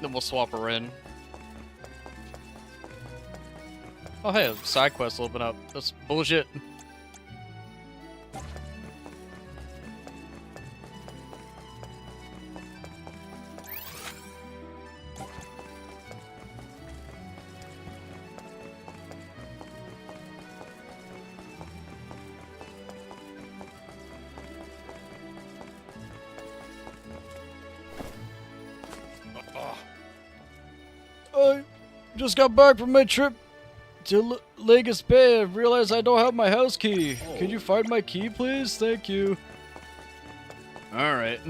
Then we'll swap her in. Oh hey, a side quest will open up. That's bullshit. I just got back from my trip to Lagos Bay. I realized I don't have my house key. Could you find my key, please? Thank you. Alright.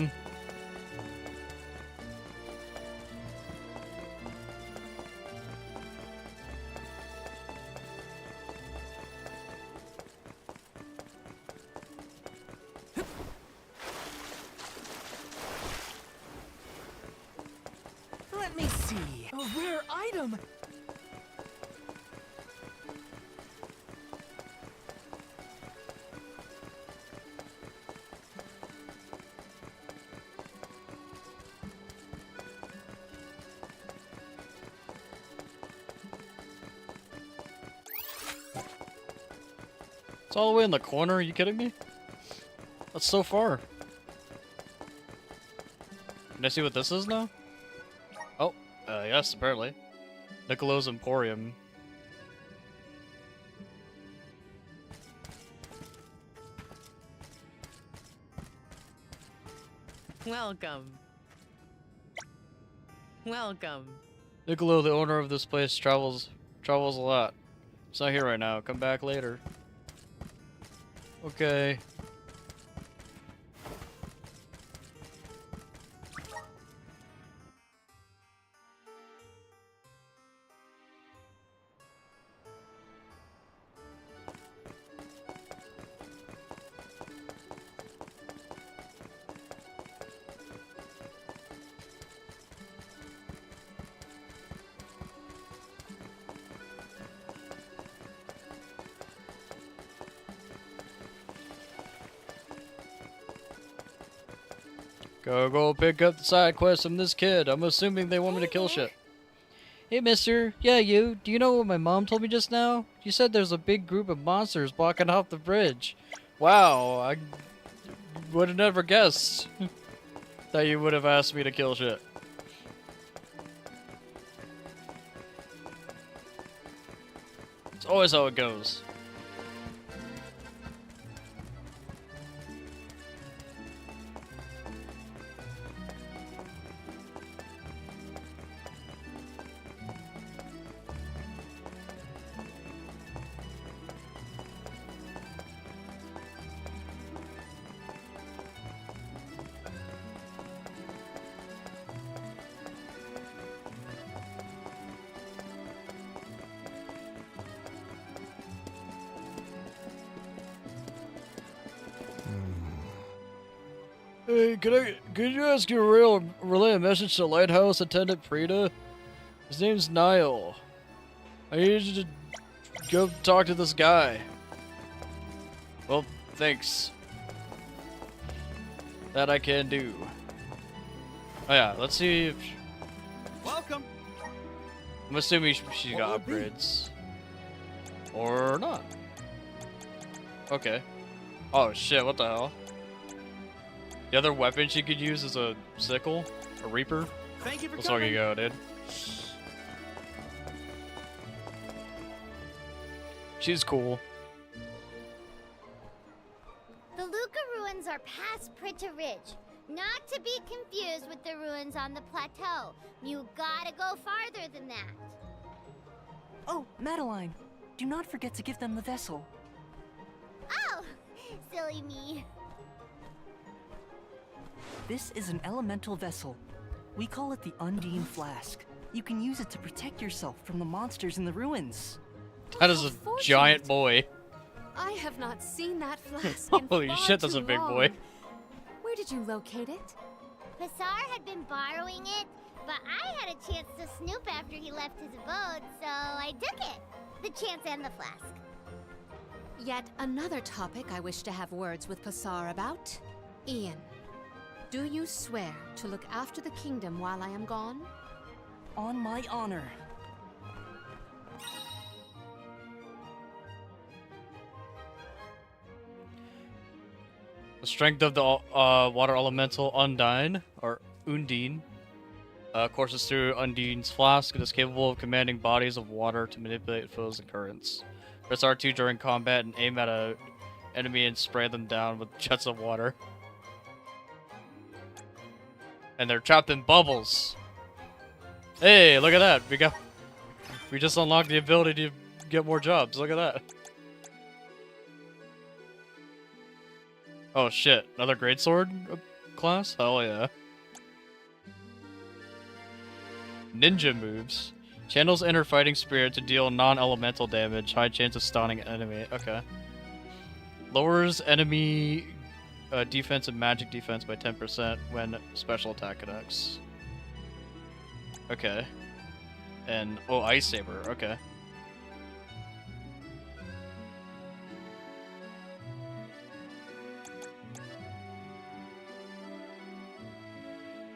Let me see. A rare item. It's all the way in the corner, are you kidding me? That's so far. Can I see what this is now? Oh, yes, apparently. Niccolo's Emporium. Welcome. Welcome. Niccolo, the owner of this place, travels a lot. It's not here right now. Come back later. Okay. Go pick up the side quest from this kid. I'm assuming they want me to kill shit. Hey, mister. Yeah, you. Do you know what my mom told me just now? You said there's a big group of monsters blocking off the bridge. Wow, I would have never guessed that you would have asked me to kill shit. It's always how it goes. Hey, could you ask your relay a message to Lighthouse Attendant Prita? His name's Niall. I need you to go talk to this guy. Well, thanks. That I can do. Oh yeah, let's see if... Welcome. I'm assuming she got upgrades. Or not. Okay. Oh shit, what the hell? The other weapon she could use is a sickle? A reaper? Thank you for Let's coming. fucking go, dude. She's cool. The Luca ruins are past Prita Ridge. Not to be confused with the ruins on the plateau. You gotta go farther than that. Oh, Madeline. Do not forget to give them the vessel. Oh, silly me. This is an elemental vessel. We call it the Undine Flask. You can use it to protect yourself from the monsters in the ruins. That is a giant boy. I have not seen that flask in Holy far shit, that's too a big long. boy. Where did you locate it? Passar had been borrowing it, but I had a chance to snoop after he left his abode, so I took it. The chance and the flask. Yet another topic I wish to have words with Passar about. Ian, do you swear to look after the kingdom while I am gone? on my honor. The strength of the water elemental Undine, or Undine, courses through Undine's flask. It is capable of commanding bodies of water to manipulate flows and currents. Press R2 during combat and aim at an enemy and spray them down with jets of water. And they're trapped in bubbles. Hey, look at that. We just unlocked the ability to get more jobs. Look at that. Oh shit, another greatsword class? Hell yeah. Ninja moves. Channels inner fighting spirit to deal non-elemental damage. High chance of stunning an enemy. Okay. Lowers enemy defense and magic defense by 10% when special attack connects. Okay. And, oh, Ice Saber. Okay.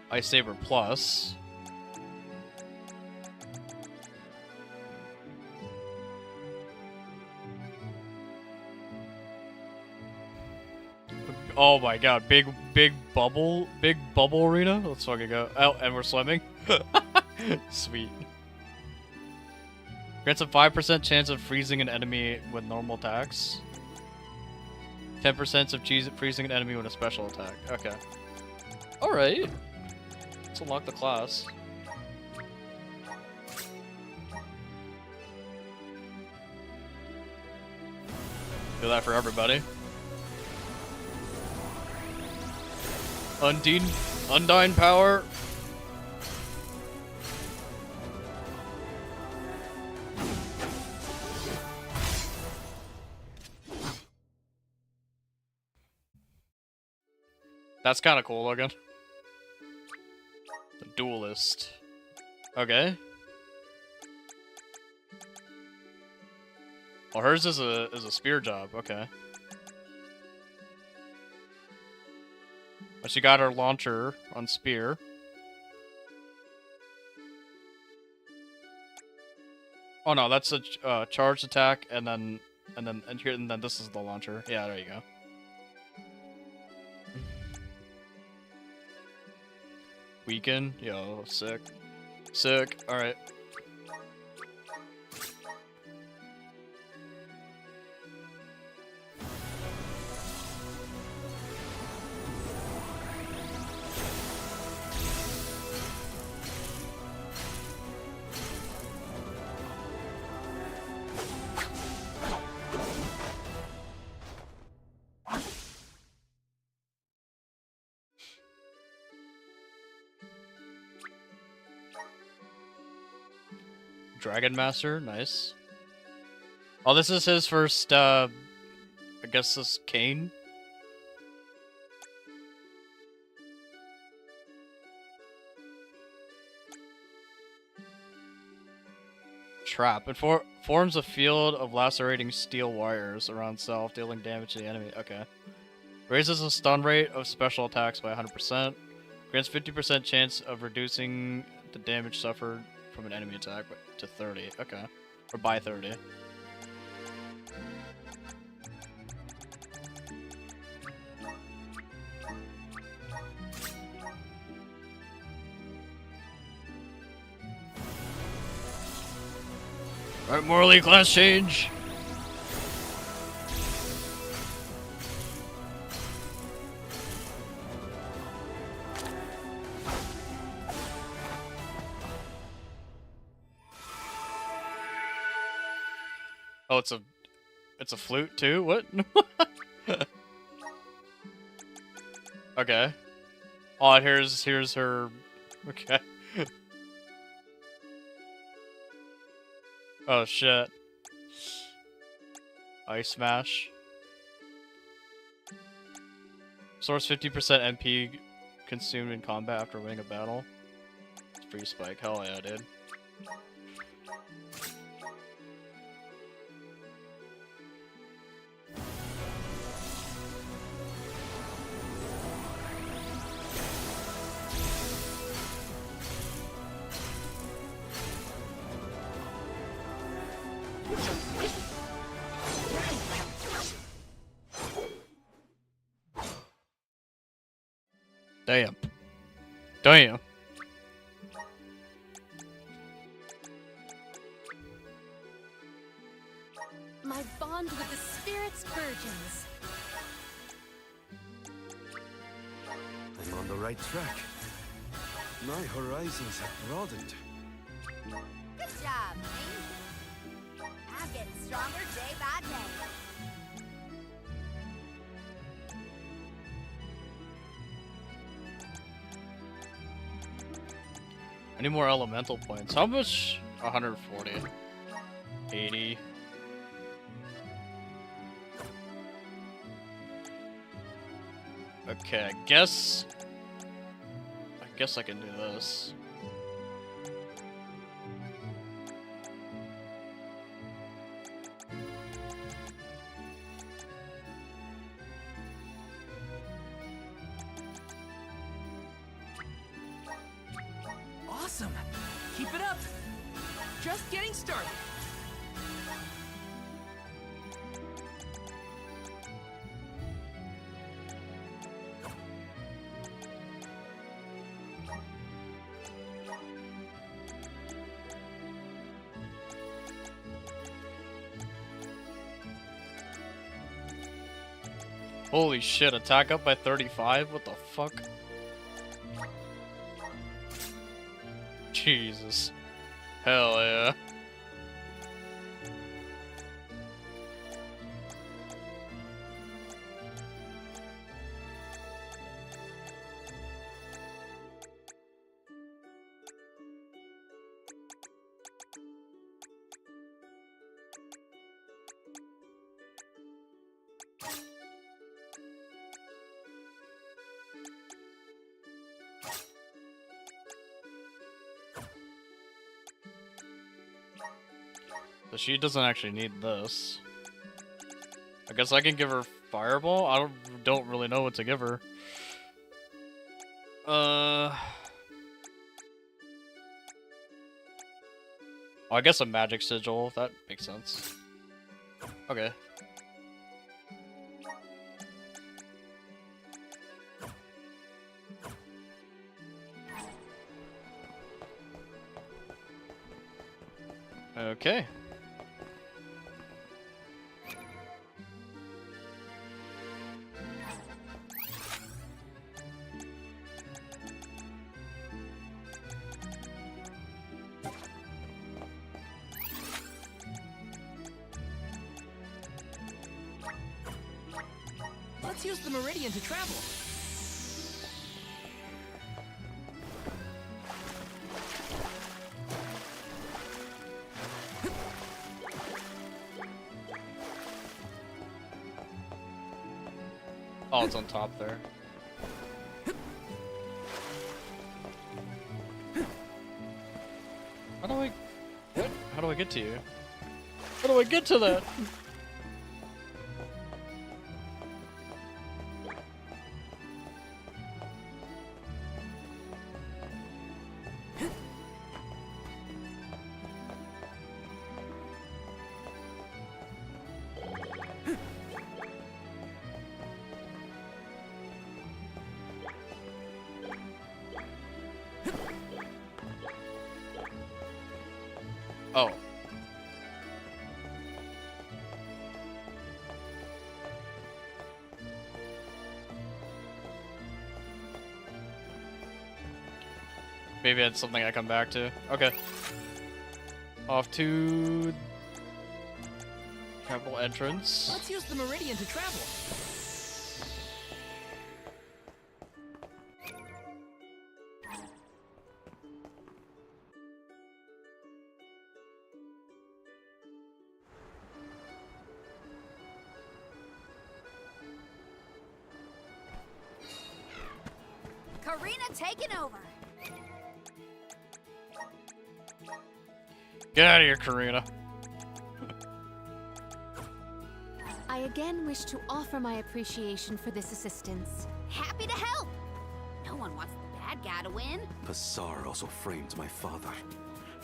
Ice Saber Plus. Oh my god, big bubble arena? Let's fucking go. Oh, and we're swimming? Sweet. Grants a 5% chance of freezing an enemy with normal attacks. 10% of freezing an enemy with a special attack. Okay. Alright. Let's unlock the class. Do that for everybody. Undine power. That's kind of cool looking. The duelist. Okay. Well, hers is a spear job. Okay. But she got her launcher on spear. Oh no, that's a charged attack, and then this is the launcher. Yeah, there you go. Weaken, yo, sick, sick. All right. Dragon Master, nice. Oh, this is his first, I guess this Kane? Trap. It forms a field of lacerating steel wires around self, dealing damage to the enemy. Okay. Raises the stun rate of special attacks by 100%. Grants 50% chance of reducing the damage suffered from an enemy attack to 30. Okay. Or by 30. Alright, Morley, class change! Oh, it's a flute too? What? Okay. Oh, here's her. Okay. Oh shit. Ice Smash. Source 50% MP consumed in combat after winning a battle. Free spike. Hell yeah, dude. Damn. Damn. My bond with the Spirit's virgins. I'm on the right track. My horizons have broadened. Good job, Link. I'm getting stronger day by day. I need more elemental points. How much? 140. 80. Okay, I guess I can do this. Awesome! Keep it up! Just getting started. Holy shit, attack up by 35? What the fuck? Jesus. Hell yeah. So she doesn't actually need this. I guess I can give her Fireball? I don't really know what to give her. I guess a Magic Sigil, that makes sense. Okay. Okay. Let's use the Meridian to travel. Oh, it's on top there. How do I... What? How do I get to you? How do I get to that? Oh. Maybe it's something I come back to. Okay. Off to capital entrance. Let's use the Meridian to travel. Karina taking over. Get out of here, Karina. I again wish to offer my appreciation for this assistance. Happy to help. No one wants the bad guy to win. Pasar also framed my father.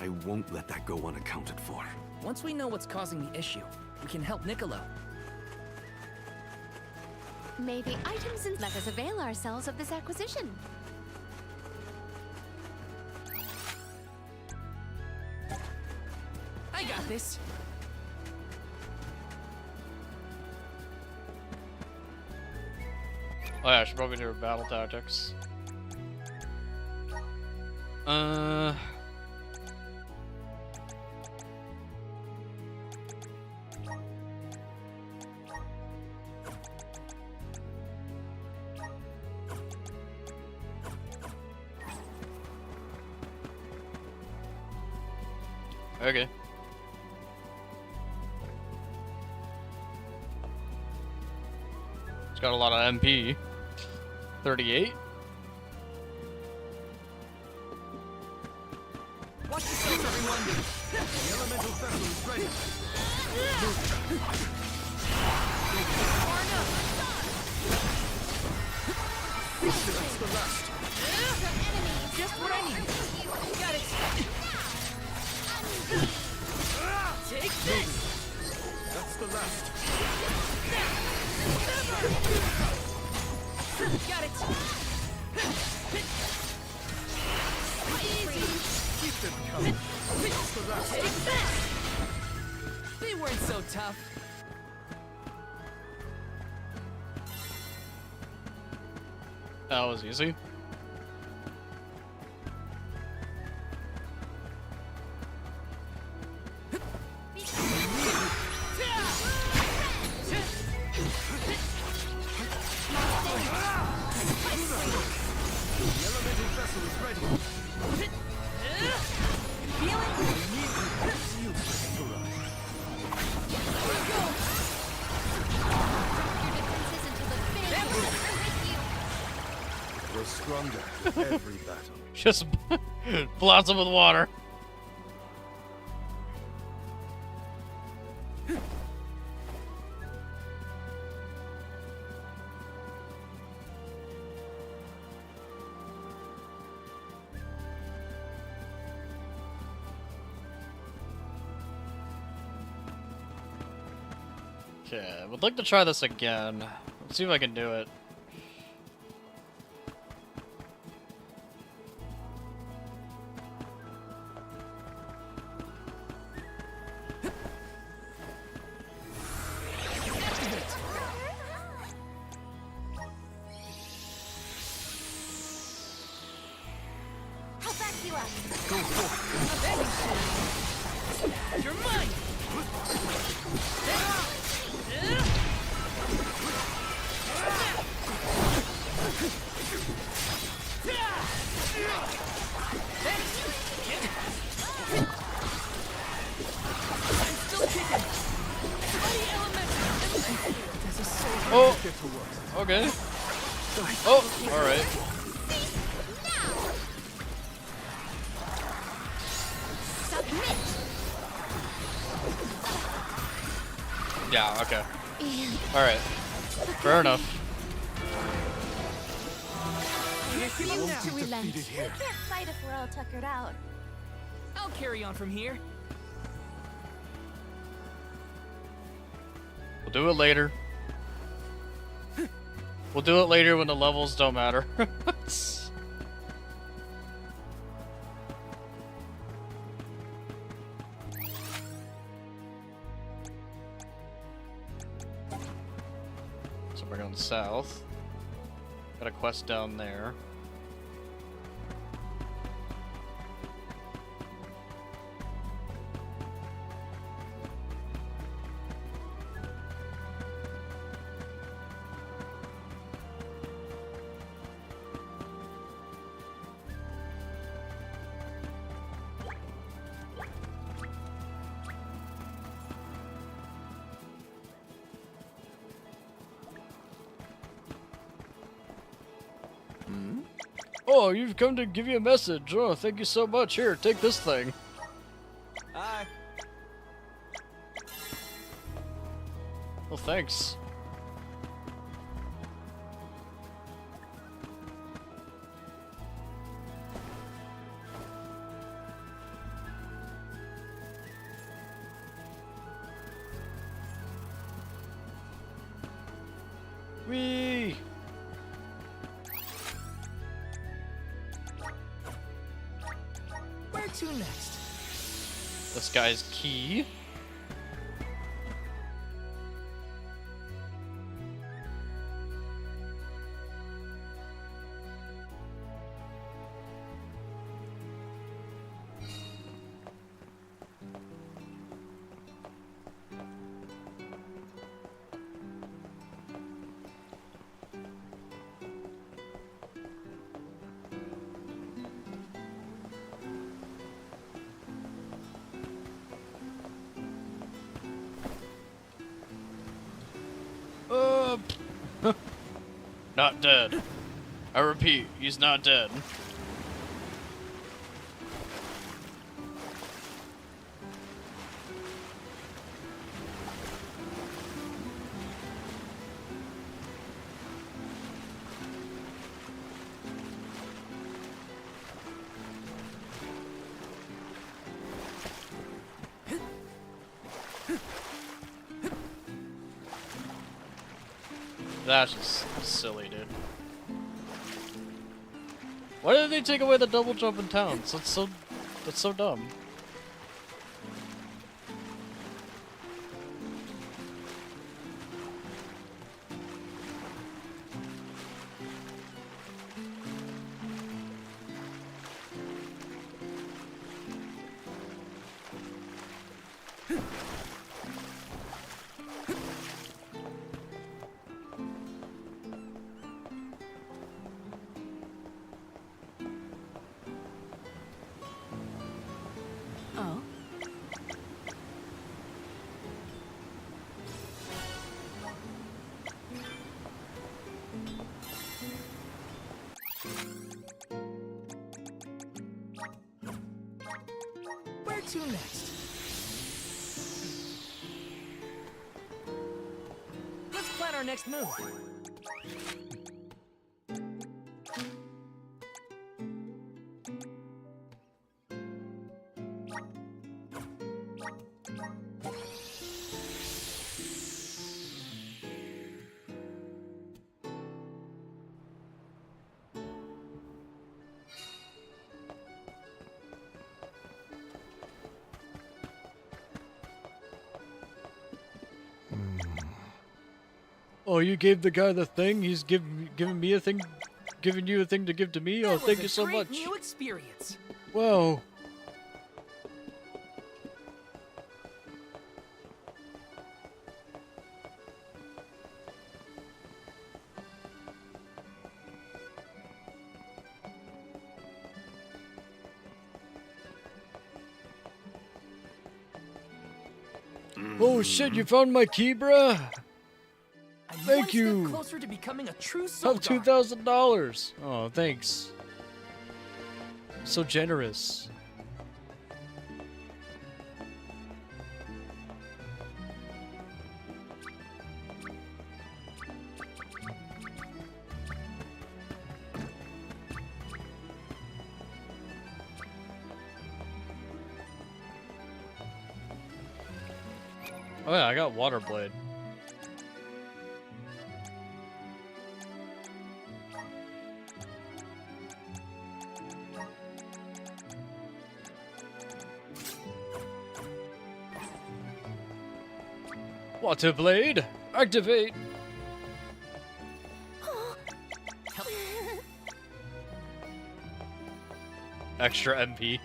I won't let that go unaccounted for. Once we know what's causing the issue, we can help Niccolo. Maybe items and let us avail ourselves of this acquisition. I got this. Oh yeah, I should probably do battle tactics. Okay. It's got a lot of MP. 38? Watch yourself, everyone. The elemental vessel is ready. That's the last. Just what I need. Got it. Take this. That's the last. Got it. Keep them coming. That's the last. Take this. They weren't so tough. That was easy. We're stronger every battle. Just blast him with water. Okay, I would like to try this again. Let's see if I can do it. I'll back you up. Go forth. You're mine. I'm still kicking. Mighty elemental. Oh, okay. Oh, all right. Submit. Yeah, okay. Alright. Fair enough. I refuse to relent. We can't fight if we're all tuckered out. I'll carry on from here. We'll do it later. We'll do it later when the levels don't matter. So we're going south. Got a quest down there. Oh, you've come to give you a message. Oh, thank you so much. Here, take this thing. Hi. Well, thanks. Whee! to next? This guy's key. Not dead. I repeat, he's not dead. That's just silly, dude. Why did they take away the double jump in towns? That's so dumb. Oh. Where to next? Let's plan our next move. Oh, you gave the guy the thing? He's giving me a thing, giving you a thing to give to me? Oh, thank you so much. New experience. Whoa. Oh shit, you found my key, bruh? Thank you. Closer to becoming a true soul Have $2,000. Oh, thanks. So generous. Oh yeah, I got Water Blade. Water Blade, activate! Extra MP.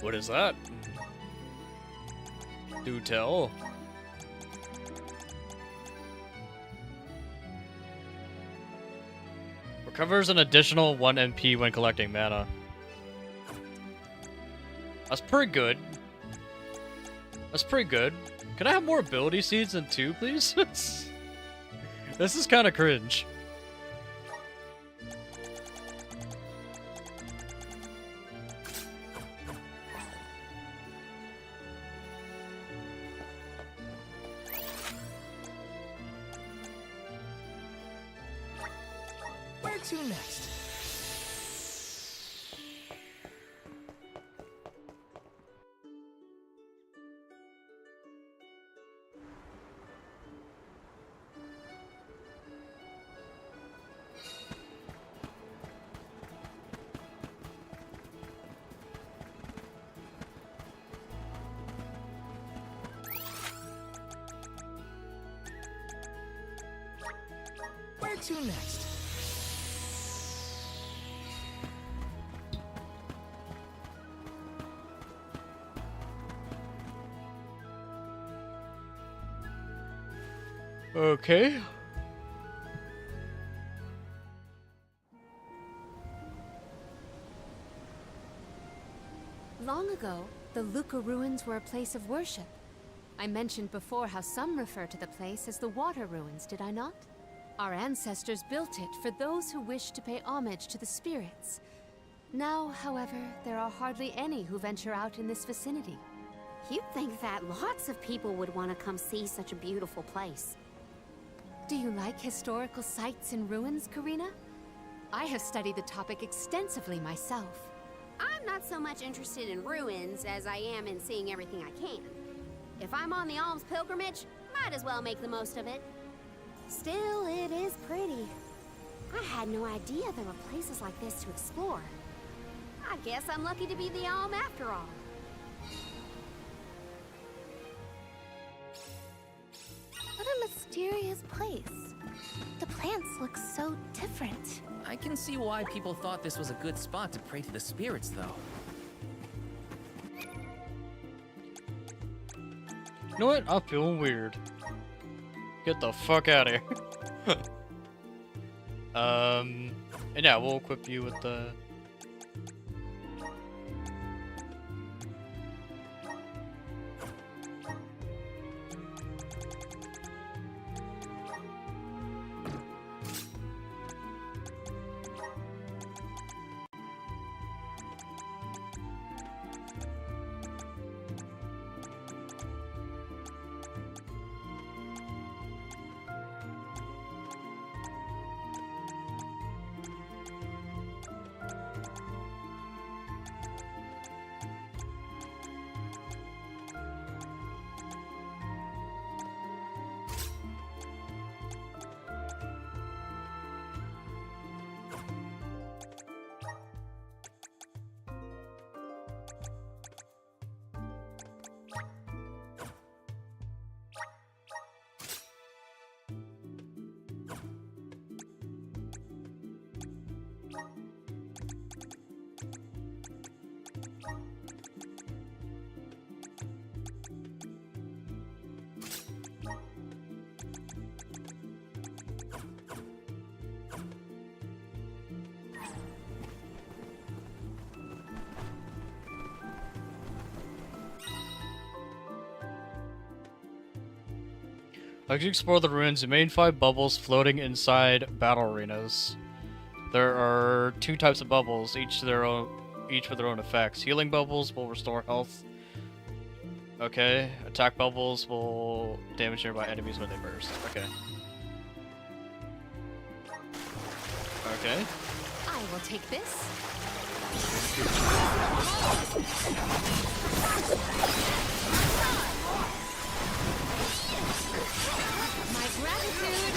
What is that? Do tell. Recovers an additional 1 MP when collecting mana. That's pretty good. That's pretty good. Can I have more ability seeds than 2, please? This is kind of cringe. Where to next? to next? Okay. Long ago, the Luca ruins were a place of worship. I mentioned before how some refer to the place as the Water Ruins, did I not? Our ancestors built it for those who wished to pay homage to the spirits. Now, however, there are hardly any who venture out in this vicinity. You'd think that lots of people would want to come see such a beautiful place. Do you like historical sites and ruins, Karina? I have studied the topic extensively myself. I'm not so much interested in ruins as I am in seeing everything I can. If I'm on the alms pilgrimage, might as well make the most of it. Still, it is pretty. I had no idea there were places like this to explore. I guess I'm lucky to be the alm after all. What a mysterious place. The plants look so different. I can see why people thought this was a good spot to pray to the spirits, though. You know what? I'm feeling weird. Get the fuck out of here. And yeah, we'll equip you with the... Like to explore the ruins, you may find bubbles floating inside battle arenas. There are 2 types of bubbles, each with their own effects. Healing bubbles will restore health. Okay. Attack bubbles will damage nearby enemies when they burst. Okay. Okay. I will take this. My gratitude!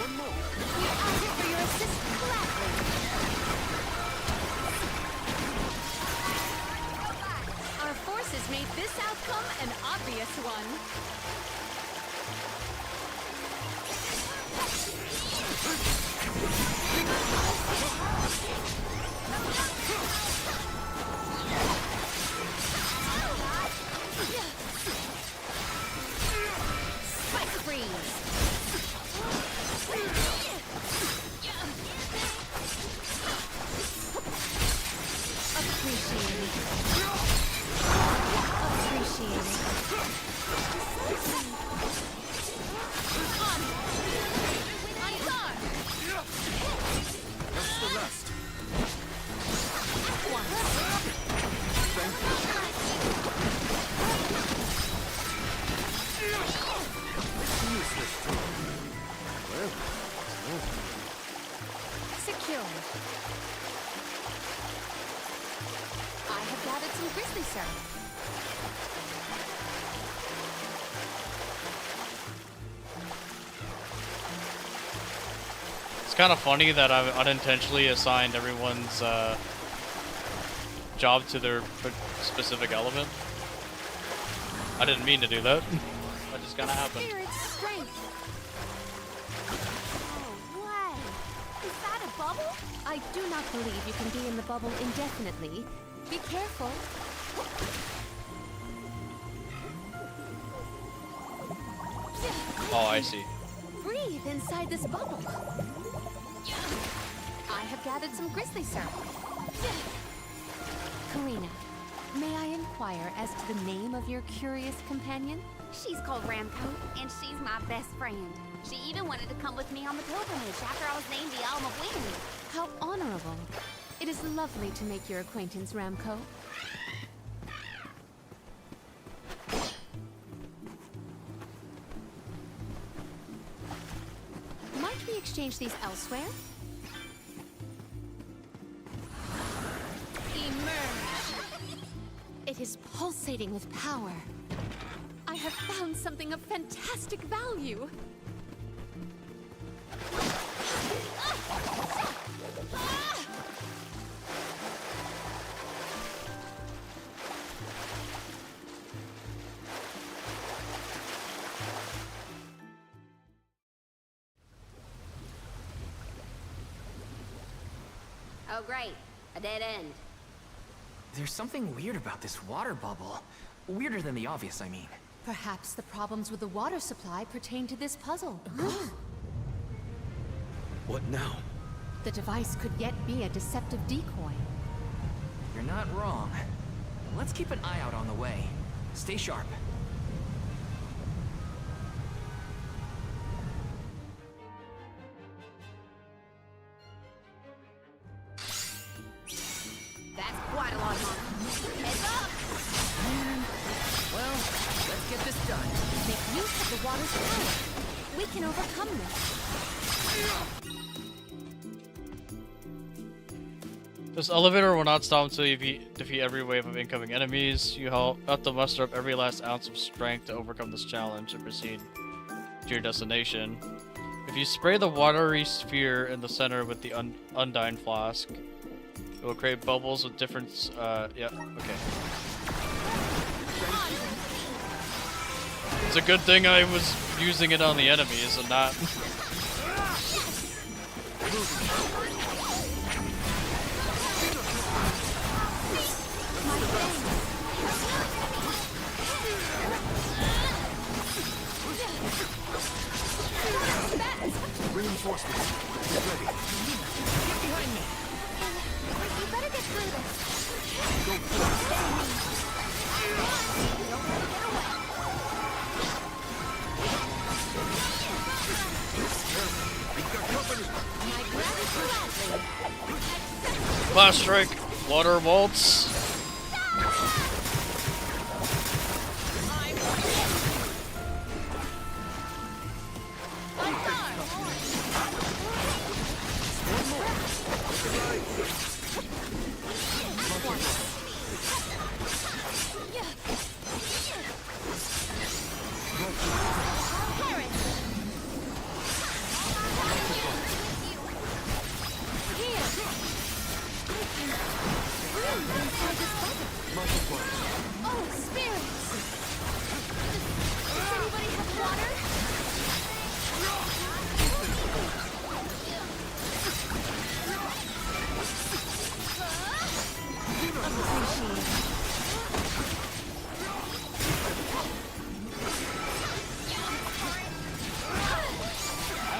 One more. I'll take for your assistance gladly. Our forces made this outcome an obvious one. Spice freeze! Appreciated. What's the rest? Secure. I have gathered some grizzly syrup. It's kind of funny that I've unintentionally assigned everyone's job to their specific element. I didn't mean to do that. That just kind of happened. Spirit's strength. bubble? I do not believe you can be in the bubble indefinitely. Be careful. Oh, I see. Breathe inside this bubble. I have gathered some grizzly syrup. Karina, may I inquire as to the name of your curious companion? She's called Ramco, and she's my best friend. She even wanted to come with me on the pilgrimage after I was named the Alm of Wind. How honorable. It is lovely to make your acquaintance, Ramco. Might we exchange these elsewhere? Emerge! It is pulsating with power. I have found something of fantastic value. Oh, great. A dead end. There's something weird about this water bubble. Weirder than the obvious, I mean. Perhaps the problems with the water supply pertain to this puzzle. What now? The device could yet be a deceptive decoy. You're not wrong. Let's keep an eye out on the way. Stay sharp. That's quite a lot, Mom. Heads up! Well, let's get this done. Make use of the water's power. We can overcome this. This elevator will not stop until you defeat every wave of incoming enemies. You have to muster up every last ounce of strength to overcome this challenge and proceed to your destination. If you spray the watery sphere in the center with the Undyne flask, it will create bubbles with different, yeah, okay. It's a good thing I was using it on the enemies and not... Reinforcements. Get ready. Get behind me. You better get through this. Go Blast strike, water waltz. Oh, spirits! Does anybody have water?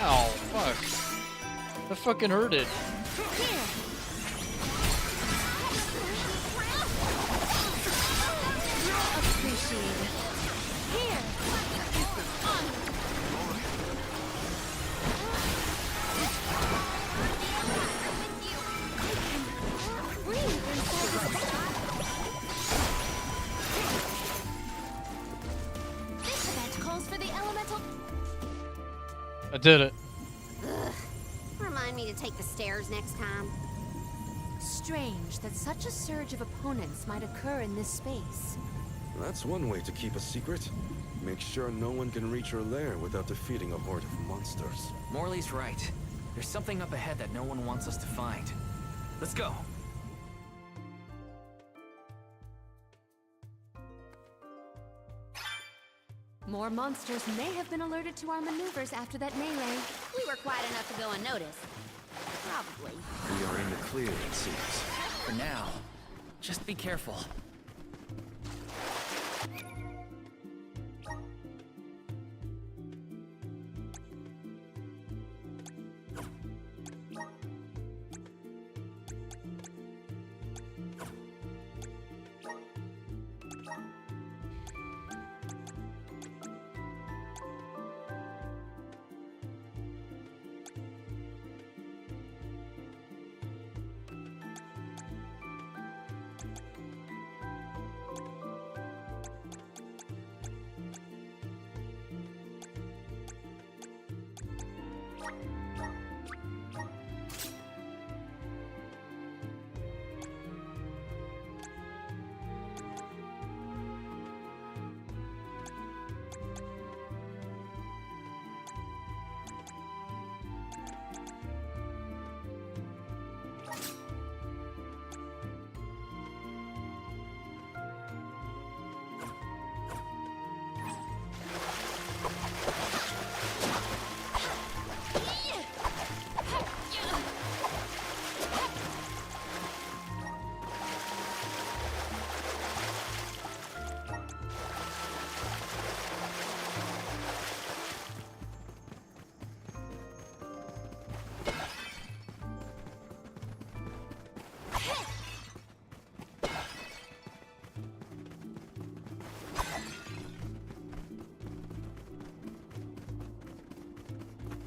Ow, fuck. That fucking hurted. Appreciated. Here! Breathe inside this bottle. This event calls for the elemental... I did it. Ugh. Remind me to take the stairs next time. Strange that such a surge of opponents might occur in this space. That's one way to keep a secret. Make sure no one can reach your lair without defeating a horde of monsters. Morley's right. There's something up ahead that no one wants us to find. Let's go. More monsters may have been alerted to our maneuvers after that melee. We were quiet enough to go unnoticed. Probably. We are in the clear, it seems. For now, just be careful.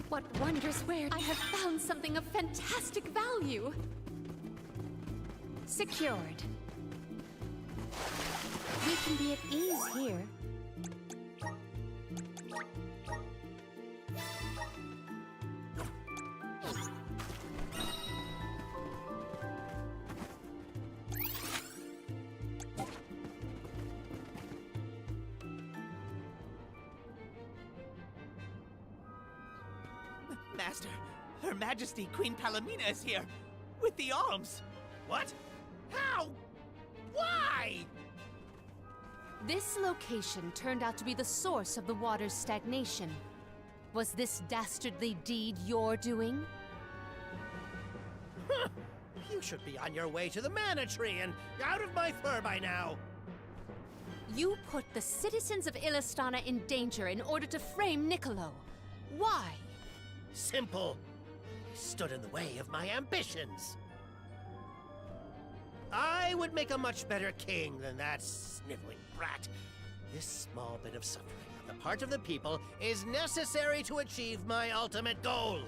What wondrous where I have found something of fantastic value. Secured. We can be at ease here. Master, Her Majesty Queen Palamina is here, with the alms. What? How? Why? This location turned out to be the source of the water's stagnation. Was this dastardly deed your doing? Huh. You should be on your way to the Mana Tree and out of my fur by now. You put the citizens of Illistana in danger in order to frame Niccolo. Why? Simple. He stood in the way of my ambitions. I would make a much better king than that sniveling brat. This small bit of suffering on the part of the people is necessary to achieve my ultimate goal.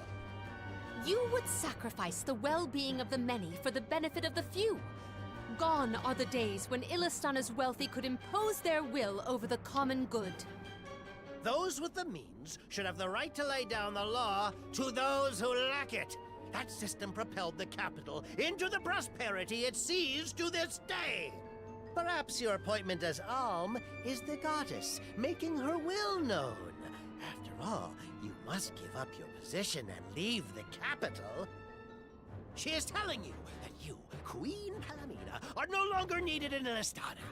You would sacrifice the well-being of the many for the benefit of the few. Gone are the days when Illistana's wealthy could impose their will over the common good. Those with the means should have the right to lay down the law to those who lack it. That system propelled the capital into the prosperity it sees to this day. Perhaps your appointment as Alm is the goddess, making her will known. After all, you must give up your position and leave the capital. She is telling you that you, Queen Palamina, are no longer needed in Illistana.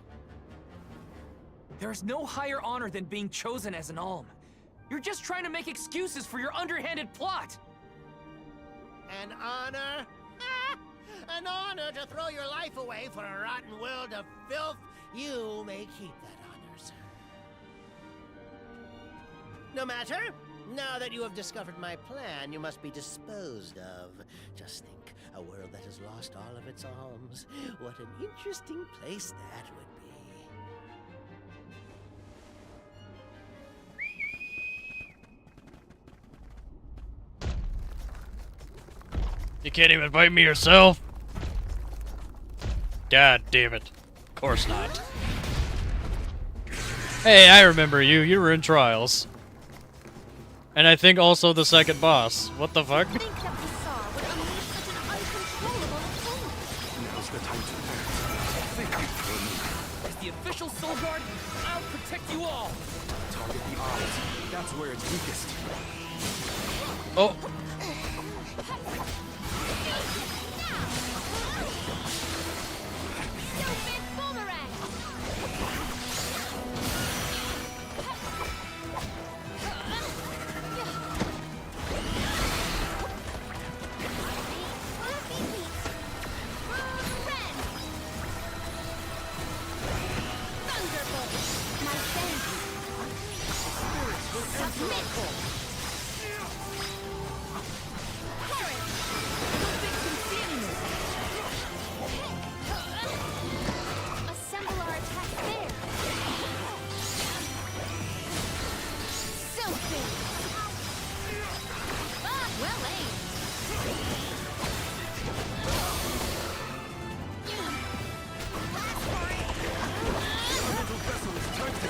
There is no higher honor than being chosen as an alm. You're just trying to make excuses for your underhanded plot. An honor? Ah! An honor to throw your life away for a rotten world of filth? You may keep that honor, sir. No matter. Now that you have discovered my plan, you must be disposed of. Just think, a world that has lost all of its alms. What an interesting place that would be. You can't even fight me yourself? God damn it. Of course not. Hey, I remember you. You were in Trials. And I think also the second boss. What the fuck? Now's the time to act. Think for me. As the official Soul Guard, I'll protect you all. Target the eyes. That's where it's weakest. Oh.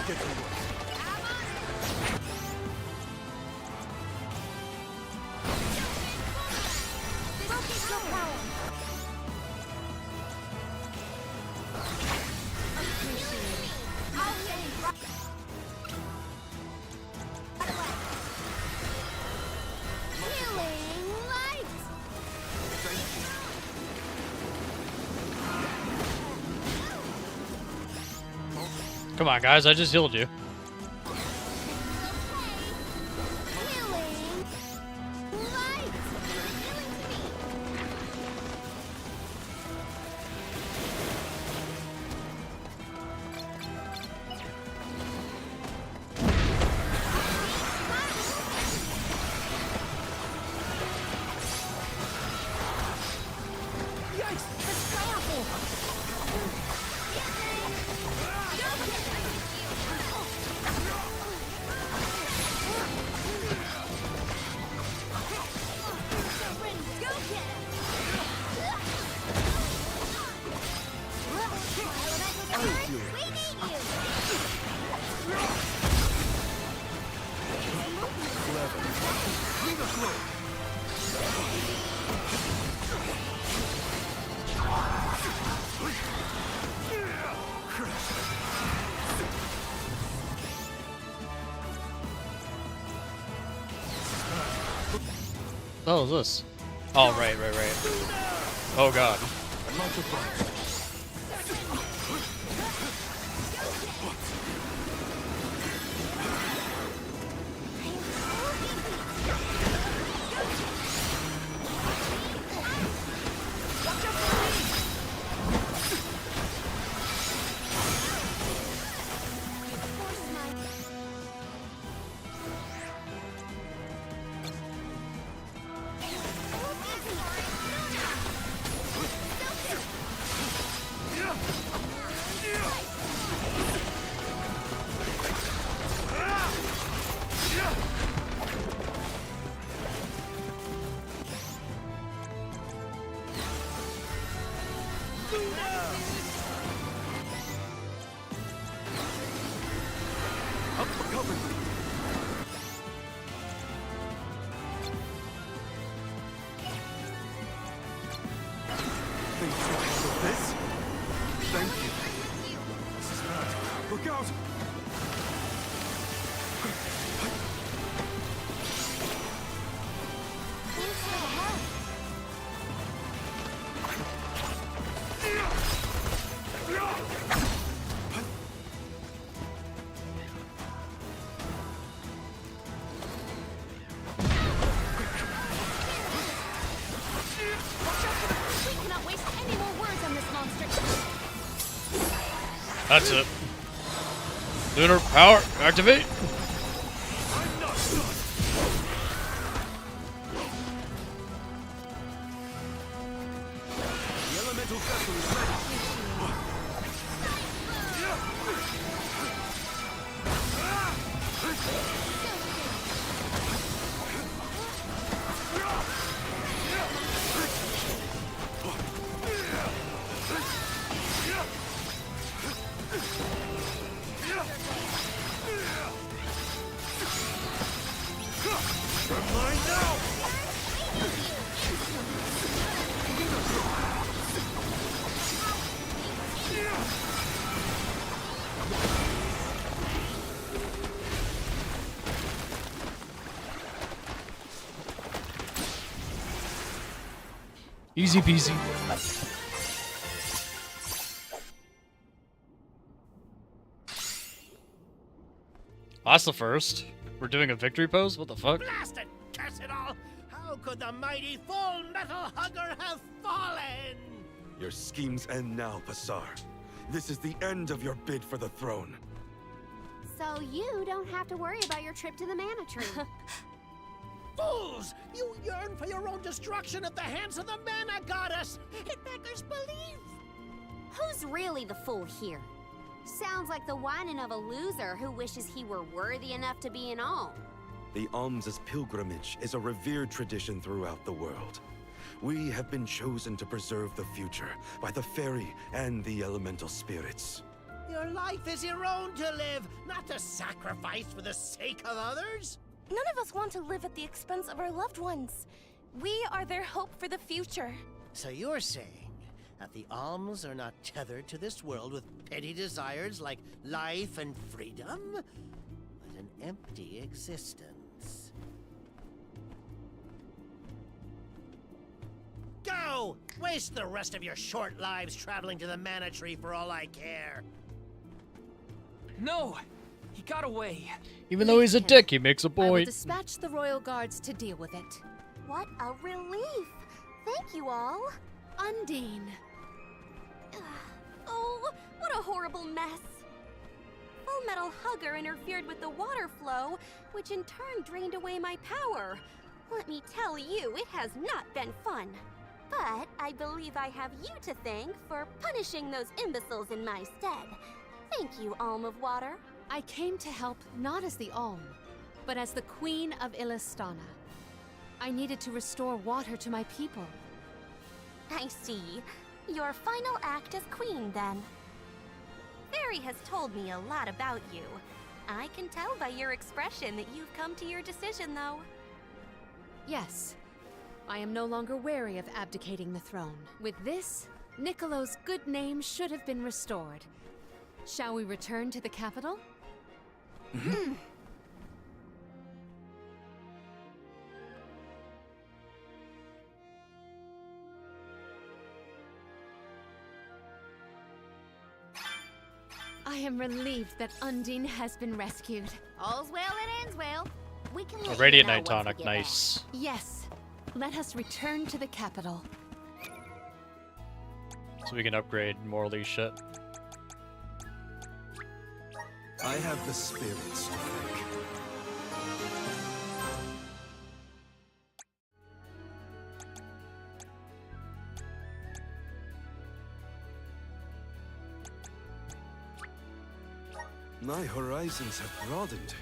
get to work. Focus your power. Healing light. Come on, guys, I just healed you. Healing light. Yikes! It's powerful! Oh, is this? Oh, right. Oh, God. This? Thank you. This is bad. Look out! We cannot waste any more words on this monster. That's it. Lunar power activate. The elemental vessel is ready. You're mine now! Easy peasy. That's the first. We're doing a victory pose? What the fuck? Blast it! Curse it all! How could the mighty Full Metal Hugger have fallen? Your schemes end now, Passar. This is the end of your bid for the throne. So you don't have to worry about your trip to the Mana Tree. Fools! You yearn for your own destruction at the hands of the Mana Goddess! It beggars belief! Who's really the fool here? Sounds like the whining of a loser who wishes he were worthy enough to be an alm. The alms' pilgrimage is a revered tradition throughout the world. We have been chosen to preserve the future by the fairy and the elemental spirits. Your life is your own to live, not to sacrifice for the sake of others. None of us want to live at the expense of our loved ones. We are their hope for the future. So you're saying that the alms are not tethered to this world with petty desires like life and freedom, but an empty existence. Go! Waste the rest of your short lives traveling to the Mana Tree for all I care. No! He got away. Even though he's a dick, he makes a I will point. dispatch the royal guards to deal with it. What a relief! Thank you all. Undine. Oh, what a horrible mess. Full Metal Hugger interfered with the water flow, which in turn drained away my power. Let me tell you, it has not been fun. But I believe I have you to thank for punishing those imbeciles in my stead. Thank you, Alm of Water. I came to help not as the Alm, but as the Queen of Illistana. I needed to restore water to my people. I see. Your final act as queen, then. Fairy has told me a lot about you. I can tell by your expression that you've come to your decision, though. Yes, I am no longer wary of abdicating the throne. With this, Niccolo's good name should have been restored. Shall we return to the capital? I am relieved that Undine has been rescued. All's well that ends well. We can A let Radiant you know Knight once we tonic, get nice. Yes, let us return to the capital. So we can upgrade Morley's shit. I have the spirits to thank. My horizons have broadened.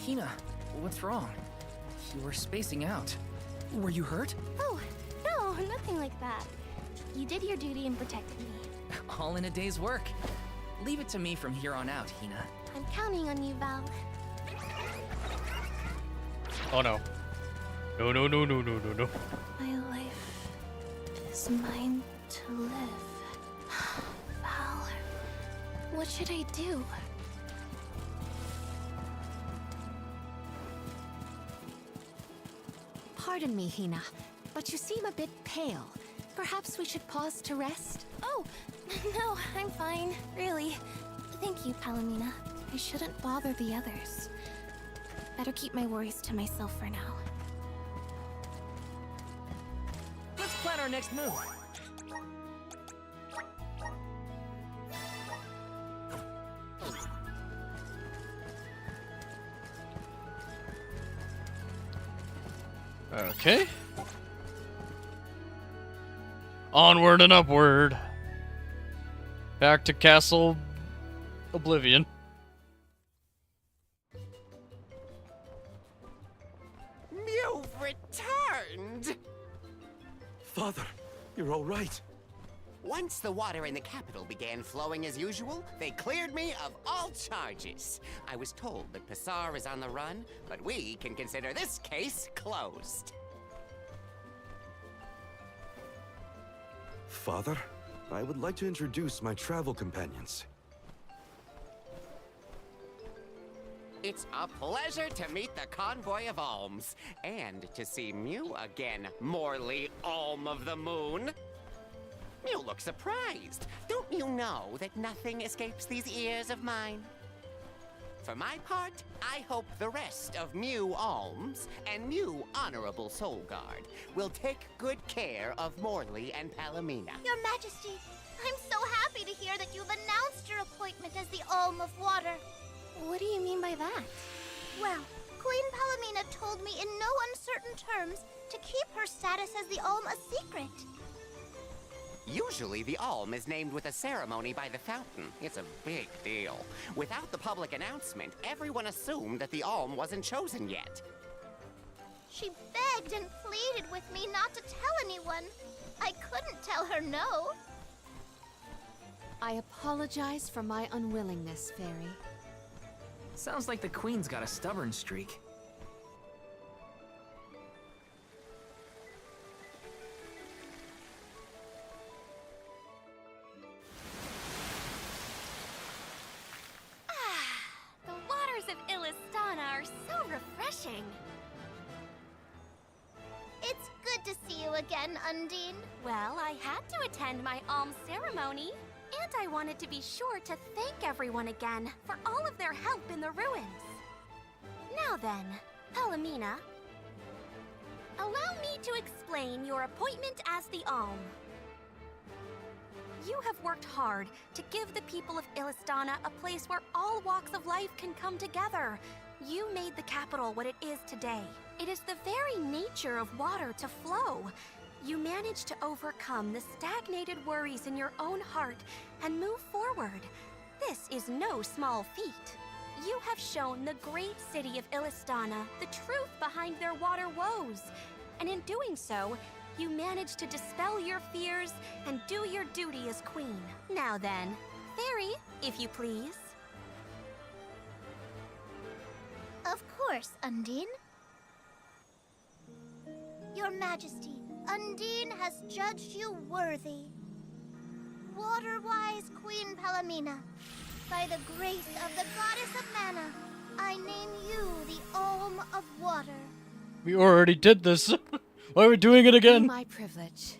Hina, what's wrong? You were spacing out. Were you hurt? Oh, no, nothing like that. You did your duty and protected me. All in a day's work. Leave it to me from here on out, Hina. I'm counting on you, Val. Oh no. No, no, no, no, no, no, no. My life is mine to live. Val, what should I do? Pardon me, Hina, but you seem a bit pale. Perhaps we should pause to rest? Oh, no, I'm fine, really. Thank you, Palomina. I shouldn't bother the others. Better keep my worries to myself for now. Let's plan our next move. Okay. Onward and upward. Back to Castle Oblivion. You've returned! Father, you're all right. Once the water in the capital began flowing as usual, they cleared me of all charges. I was told that Passar is on the run, but we can consider this case closed. Father, I would like to introduce my travel companions. It's a pleasure to meet the Convoy of Alms, and to see Mew again, Morley Alm of the Moon. You look surprised. Don't you know that nothing escapes these ears of mine? For my part, I hope the rest of Mew Alms and Mew Honorable Soul Guard will take good care of Morley and Palomina. Your Majesty, I'm so happy to hear that you've announced your appointment as the Alm of Water. What do you mean by that? Well, Queen Palomina told me in no uncertain terms to keep her status as the Alm a secret. Usually, the Alm is named with a ceremony by the fountain. It's a big deal. Without the public announcement, everyone assumed that the Alm wasn't chosen yet. She begged and pleaded with me not to tell anyone. I couldn't tell her no. I apologize for my unwillingness, Fairy. Sounds like the Queen's got a stubborn streak. The waters of Illistana are so refreshing. It's good to see you again, Undine. Well, I had to attend my alms ceremony, and I wanted to be sure to thank everyone again for all of their help in the ruins. Now then, Palomina, allow me to explain your appointment as the Alm. You have worked hard to give the people of Illistana a place where all walks of life can come together. You made the capital what it is today. It is the very nature of water to flow. You managed to overcome the stagnated worries in your own heart and move forward. This is no small feat. You have shown the great city of Illistana the truth behind their water woes. And in doing so, you managed to dispel your fears and do your duty as queen. Now then, Fairy, if you please. Of course, Undine. Your Majesty, Undine has judged you worthy. Water-wise Queen Palomina, by the grace of the Goddess of Mana, I name you the Alm of Water. We already did this. Why are we doing it again? My privilege.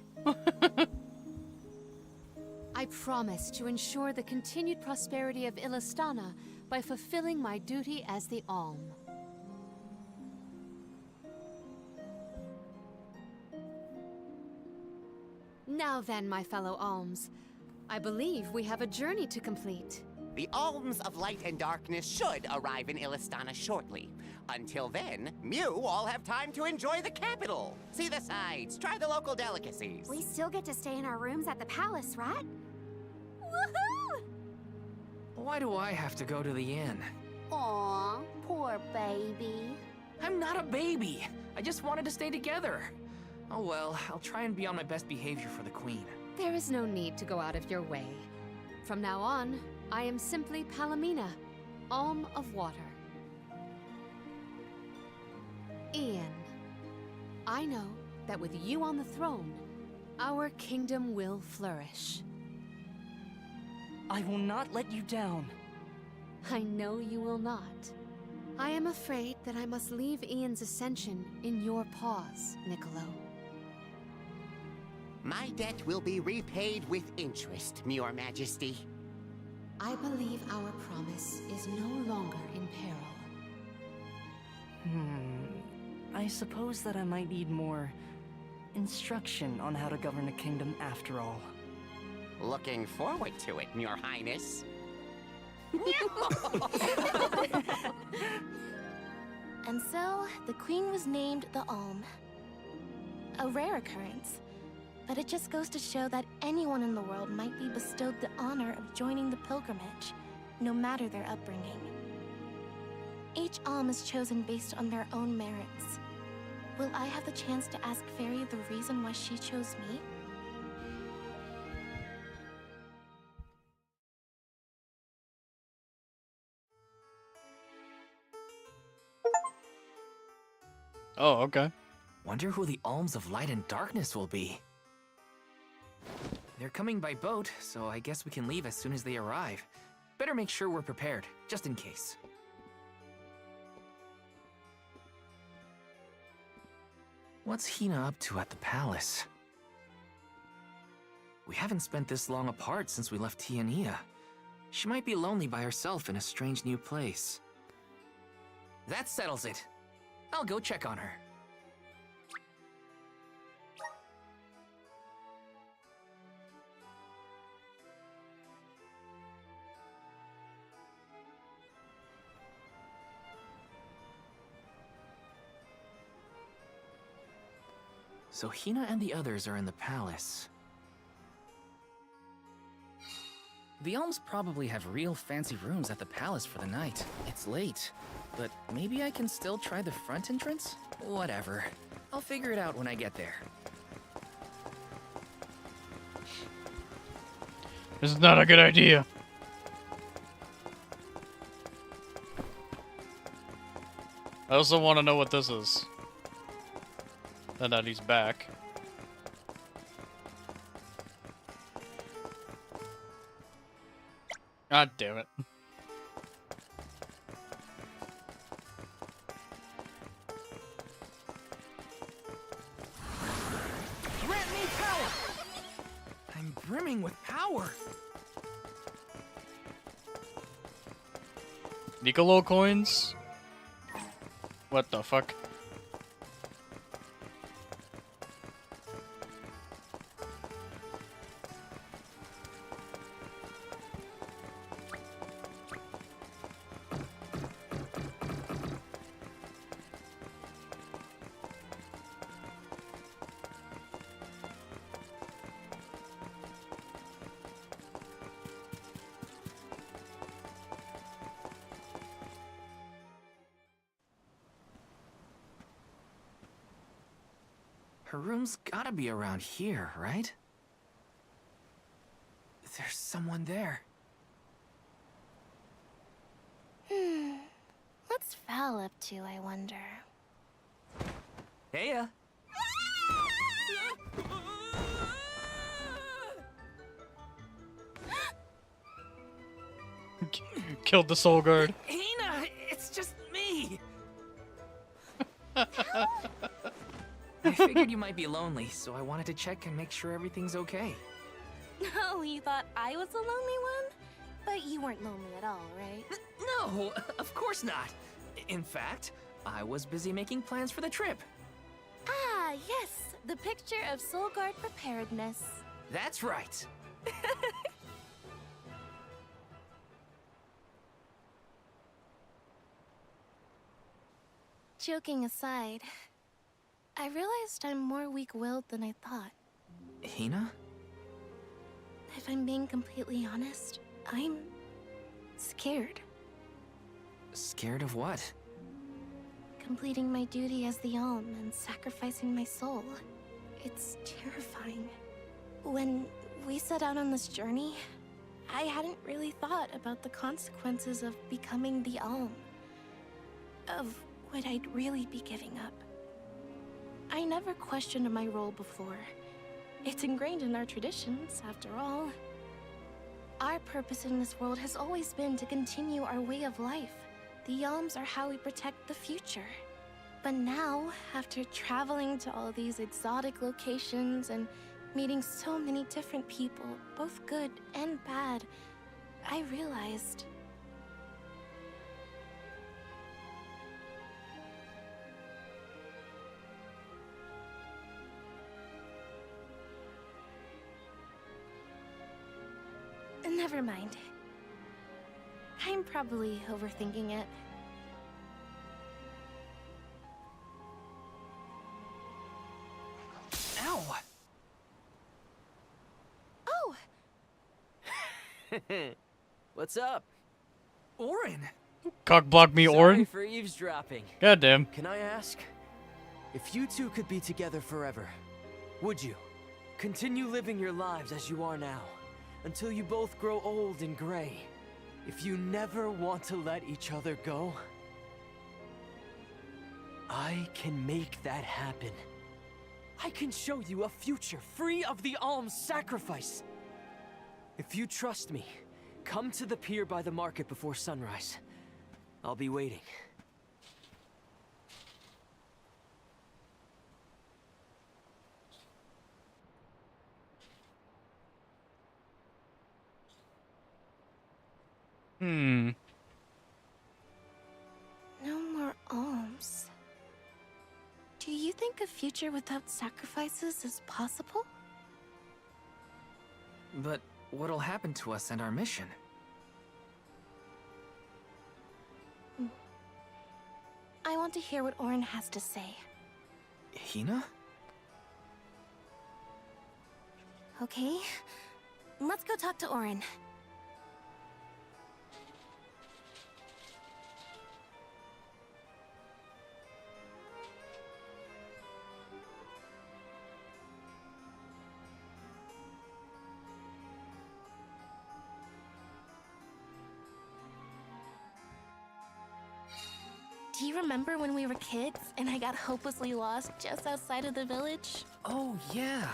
I promise to ensure the continued prosperity of Illistana by fulfilling my duty as the Alm. Now then, my fellow Alms, I believe we have a journey to complete. The Alms of Light and Darkness should arrive in Illistana shortly. Until then, Mew all have time to enjoy the capital. See the sights, try the local delicacies. We still get to stay in our rooms at the palace, right? Woohoo! Why do I have to go to the inn? Aw, poor baby. I'm not a baby. I just wanted to stay together. Oh well, I'll try and be on my best behavior for the Queen. There is no need to go out of your way. From now on, I am simply Palomina, Alm of Water. Ian, I know that with you on the throne, our kingdom will flourish. I will not let you down. I know you will not. I am afraid that I must leave Ian's ascension in your paws, Niccolo. My debt will be repaid with interest, Your Majesty. I believe our promise is no longer in peril. I suppose that I might need more instruction on how to govern a kingdom after all. Looking forward to it, Your Highness. And so, the Queen was named the Alm. a rare occurrence. But it just goes to show that anyone in the world might be bestowed the honor of joining the pilgrimage, no matter their upbringing. Each alm is chosen based on their own merits. Will I have the chance to ask Fairy the reason why she chose me? Oh, okay. Wonder who the Alms of Light and Darkness will be. They're coming by boat, so I guess we can leave as soon as they arrive. Better make sure we're prepared, just in case. What's Hina up to at the palace? We haven't spent this long apart since we left Tiania. She might be lonely by herself in a strange new place. That settles it. I'll go check on her. So Hina and the others are in the palace. The Alms probably have real fancy rooms at the palace for the night. It's late, but maybe I can still try the front entrance? Whatever. I'll figure it out when I get there. This is not a good idea. I also want to know what this is. And that he's back. God damn it. Grant me power! I'm brimming with power! Niccolo coins? What the fuck? Her room's gotta be around here, right? There's someone there. What's Val up to, I wonder? Heya! Killed the soul guard. Hina, it's just me! I figured you might be lonely, so I wanted to check and make sure everything's okay. Oh, you thought I was the lonely one? But you weren't lonely at all, right? No, of course not. In fact, I was busy making plans for the trip. Ah, yes, the picture of Soul Guard preparedness. That's right. Joking aside, I realized I'm more weak-willed than I thought. Hina? If I'm being completely honest, I'm scared. Scared of what? Completing my duty as the Alm and sacrificing my soul. It's terrifying. When we set out on this journey, I hadn't really thought about the consequences of becoming the Alm. Of what I'd really be giving up. I never questioned my role before. It's ingrained in our traditions, after all. Our purpose in this world has always been to continue our way of life. The Alms are how we protect the future. But now, after traveling to all these exotic locations and meeting so many different people, both good and bad, I realized... Never mind. I'm probably overthinking it. What's up? Orin! Cockblock me, Sorry Orin. for eavesdropping. Goddamn. Can I ask? If you two could be together forever, would you? Continue living your lives as you are now, until you both grow old and gray. If you never want to let each other go, I can make that happen. I can show you a future free of the alms sacrifice. If you trust me, come to the pier by the market before sunrise. I'll be waiting. Hmm. No more alms. Do you think a future without sacrifices is possible? But what'll happen to us and our mission? I want to hear what Orin has to say. Hina? Okay, let's go talk to Orin. Do you remember when we were kids and I got hopelessly lost just outside of the village? Oh, yeah.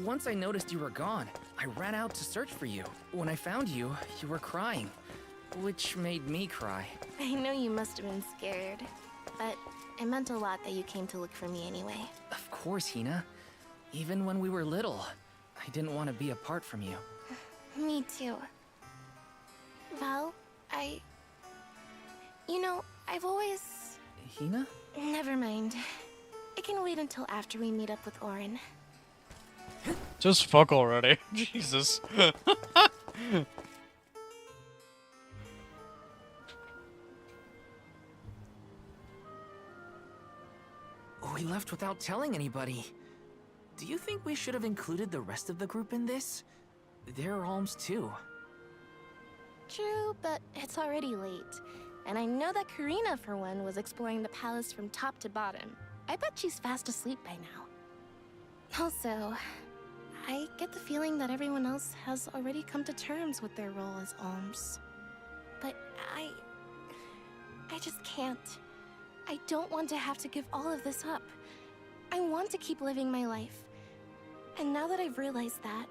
Once I noticed you were gone, I ran out to search for you. When I found you, you were crying, which made me cry. I know you must have been scared, but it meant a lot that you came to look for me anyway. Of course, Hina. Even when we were little, I didn't want to be apart from you. Me too. Val, You know, I've always... Hina? Never mind. It can wait until after we meet up with Orin. Just fuck already. Jesus. We left without telling anybody. Do you think we should have included the rest of the group in this? They're alms too. True, but it's already late. And I know that Karina, for one, was exploring the palace from top to bottom. I bet she's fast asleep by now. Also, I get the feeling that everyone else has already come to terms with their role as alms. But I just can't. I don't want to have to give all of this up. I want to keep living my life. And now that I've realized that,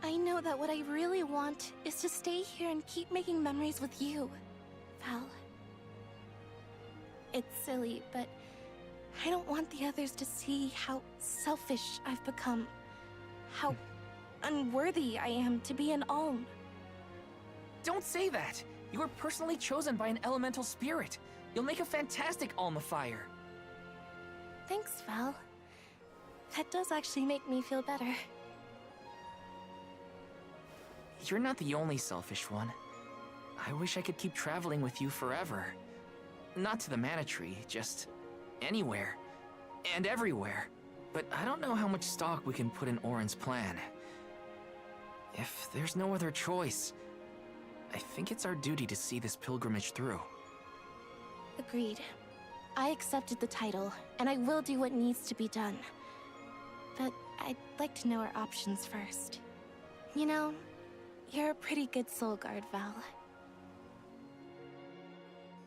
I know that what I really want is to stay here and keep making memories with you, Val. It's silly, but I don't want the others to see how selfish I've become. How unworthy I am to be an alm. Don't say that! You were personally chosen by an elemental spirit. You'll make a fantastic almifier. Thanks, Val. That does actually make me feel better. You're not the only selfish one. I wish I could keep traveling with you forever. Not to the Mana Tree, just anywhere. And everywhere. But I don't know how much stock we can put in Orin's plan. If there's no other choice, I think it's our duty to see this pilgrimage through. Agreed. I accepted the title, and I will do what needs to be done. But I'd like to know our options first. You know, you're a pretty good soul guard, Val.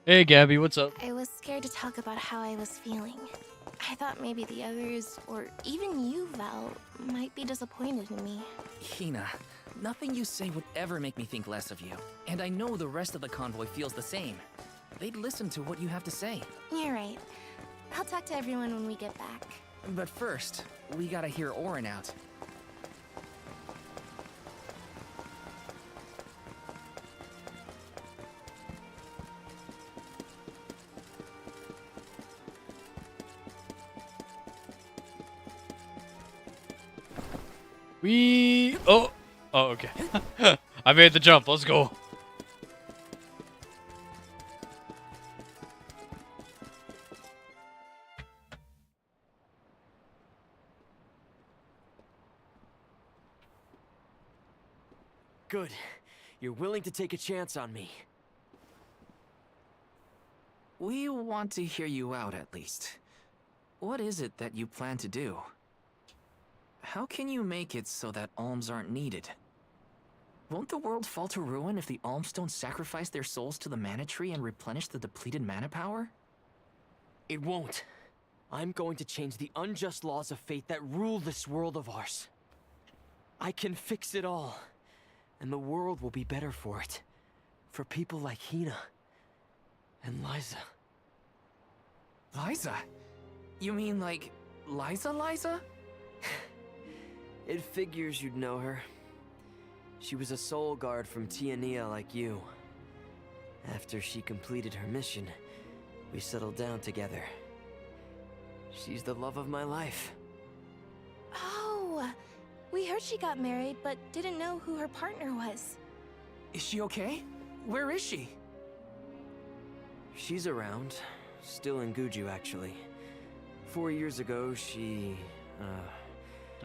Hey, Gabby, what's up? I was scared to talk about how I was feeling. I thought maybe the others, or even you, Val, might be disappointed in me. Hina, nothing you say would ever make me think less of you. And I know the rest of the convoy feels the same. They'd listen to what you have to say. You're right. I'll talk to everyone when we get back. But first, we gotta hear Orin out. Oh, okay. I made the jump. Let's go. Good. You're willing to take a chance on me. We want to hear you out, at least. What is it that you plan to do? How can you make it so that alms aren't needed? Won't the world fall to ruin if the alms don't sacrifice their souls to the mana tree and replenish the depleted mana power? It won't. I'm going to change the unjust laws of fate that rule this world of ours. I can fix it all, and the world will be better for it. For people like Hina and Liza. Liza? You mean like Liza? It figures you'd know her. She was a soul guard from Tiania like you. After she completed her mission, we settled down together. She's the love of my life. Oh, we heard she got married, but didn't know who her partner was. Is she okay? Where is she? She's around. Still in Guju, actually. 4 years ago, she...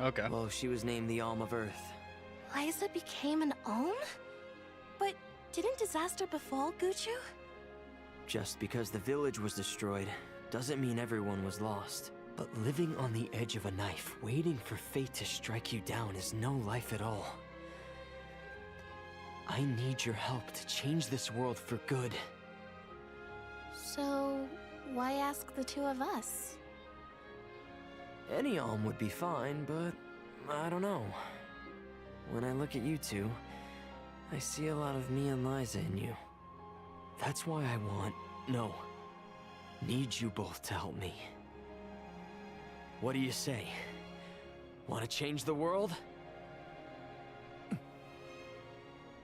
Okay. Well, she was named the Alm of Earth. Liza became an alm? But didn't disaster befall Guju? Just because the village was destroyed doesn't mean everyone was lost. But living on the edge of a knife, waiting for fate to strike you down is no life at all. I need your help to change this world for good. So, why ask the two of us? Any alm would be fine, but I don't know. When I look at you two, I see a lot of me and Liza in you. That's why I need you both to help me. What do you say? Want to change the world?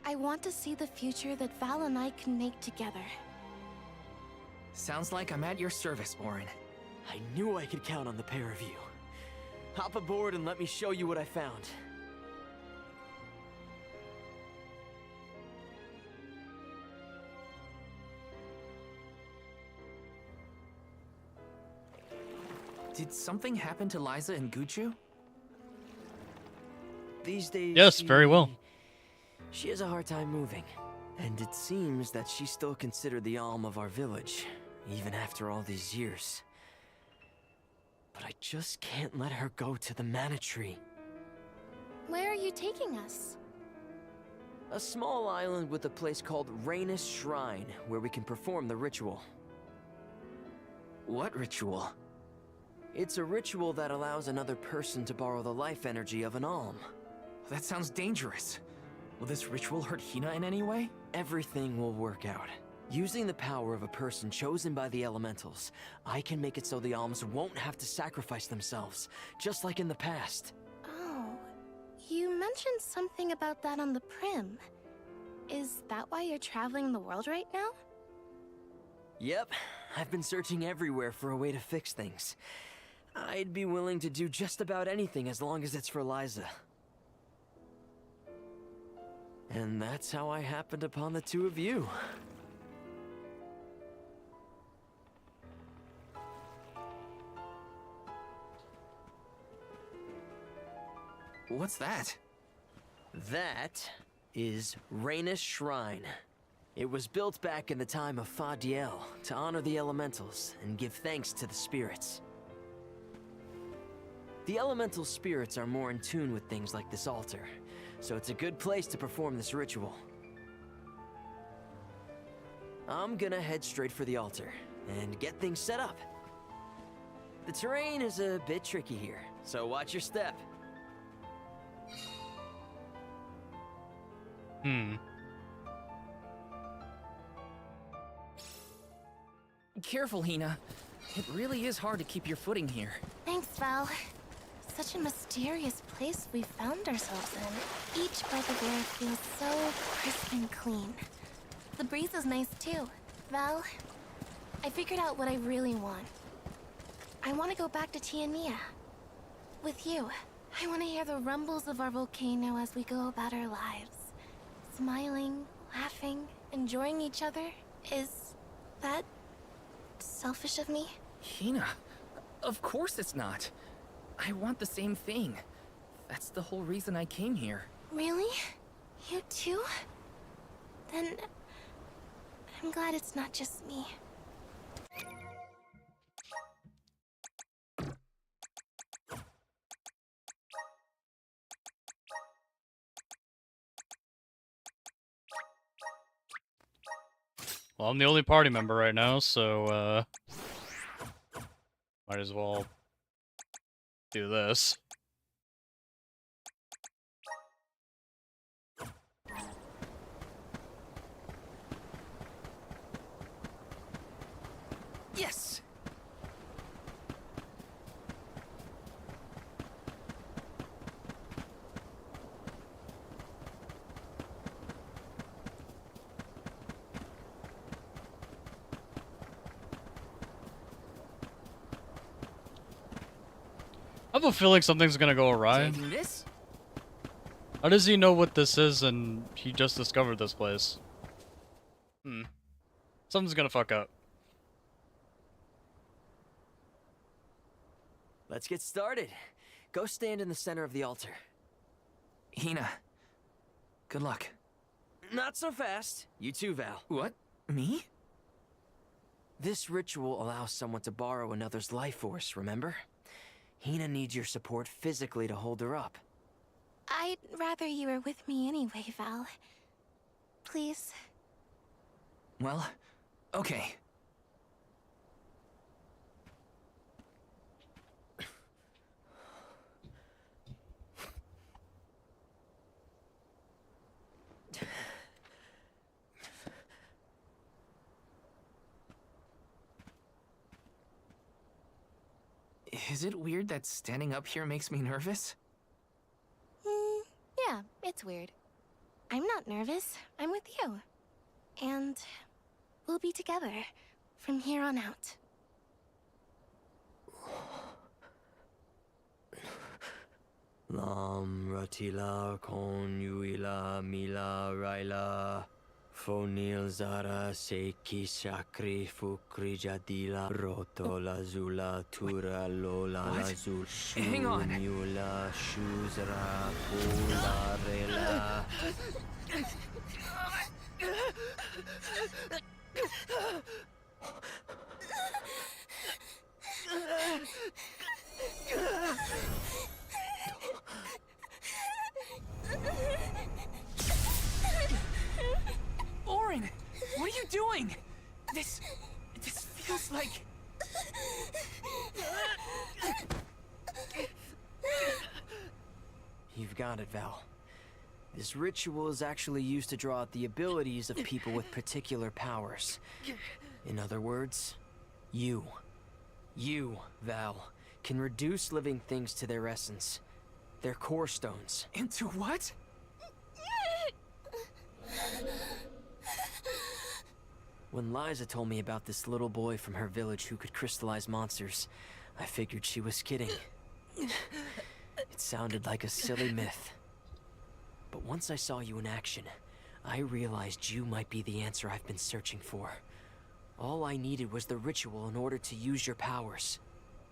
I want to see the future that Val and I can make together. Sounds like I'm at your service, Auron. I knew I could count on the pair of you. Hop aboard and let me show you what I found. Did something happen to Liza and Guju? These days, Yes, very well. She has a hard time moving. And it seems that she's still considered the alm of our village, even after all these years. But I just can't let her go to the mana tree. Where are you taking us? A small island with a place called Rhaenys Shrine, where we can perform the ritual. What ritual? It's a ritual that allows another person to borrow the life energy of an alm. That sounds dangerous. Will this ritual hurt Hina in any way? Everything will work out. Using the power of a person chosen by the elementals, I can make it so the alms won't have to sacrifice themselves, just like in the past. Oh, you mentioned something about that on the Prim. Is that why you're traveling the world right now? Yep, I've been searching everywhere for a way to fix things. I'd be willing to do just about anything as long as it's for Liza. And that's how I happened upon the two of you. What's that? That is Rhaenys Shrine. It was built back in the time of Fadiel to honor the elementals and give thanks to the spirits. The elemental spirits are more in tune with things like this altar, so it's a good place to perform this ritual. I'm gonna head straight for the altar and get things set up. The terrain is a bit tricky here, so watch your step. Careful, Hina. It really is hard to keep your footing here. Thanks, Val. Such a mysterious place we found ourselves in. Each breath of air feels so crisp and clean. The breeze is nice too. Val, I figured out what I really want. I want to go back to Tiania. With you. I want to hear the rumbles of our volcano as we go about our lives. Smiling, laughing, enjoying each other. Is that selfish of me? Hina, of course it's not. I want the same thing. That's the whole reason I came here. Really? You too? Then I'm glad it's not just me. Well, I'm the only party member right now, so, might as well do this. Yes! I have a feeling something's gonna go awry. Taking this? How does he know what this is and he just discovered this place? Something's gonna fuck up. Let's get started. Go stand in the center of the altar. Hina, good luck. Not so fast. You too, Val. What? Me? This ritual allows someone to borrow another's life force, remember? Hina needs your support physically to hold her up. I'd rather you were with me anyway, Val. Please. Well, okay. Is it weird that standing up here makes me nervous? Yeah, it's weird. I'm not nervous. I'm with you. And we'll be together from here on out. Lam ratila kon yuila mila raila fonil zara seki shakri fukri jadila roto la zula tura lola la zul Hang on. yula shuzra pula rela. Orin, what are you doing? This feels like... You've got it, Val. This ritual is actually used to draw out the abilities of people with particular powers. In other words, you, Val, can reduce living things to their essence. Their core stones. Into what? When Liza told me about this little boy from her village who could crystallize monsters, I figured she was kidding. It sounded like a silly myth. But once I saw you in action, I realized you might be the answer I've been searching for. All I needed was the ritual in order to use your powers.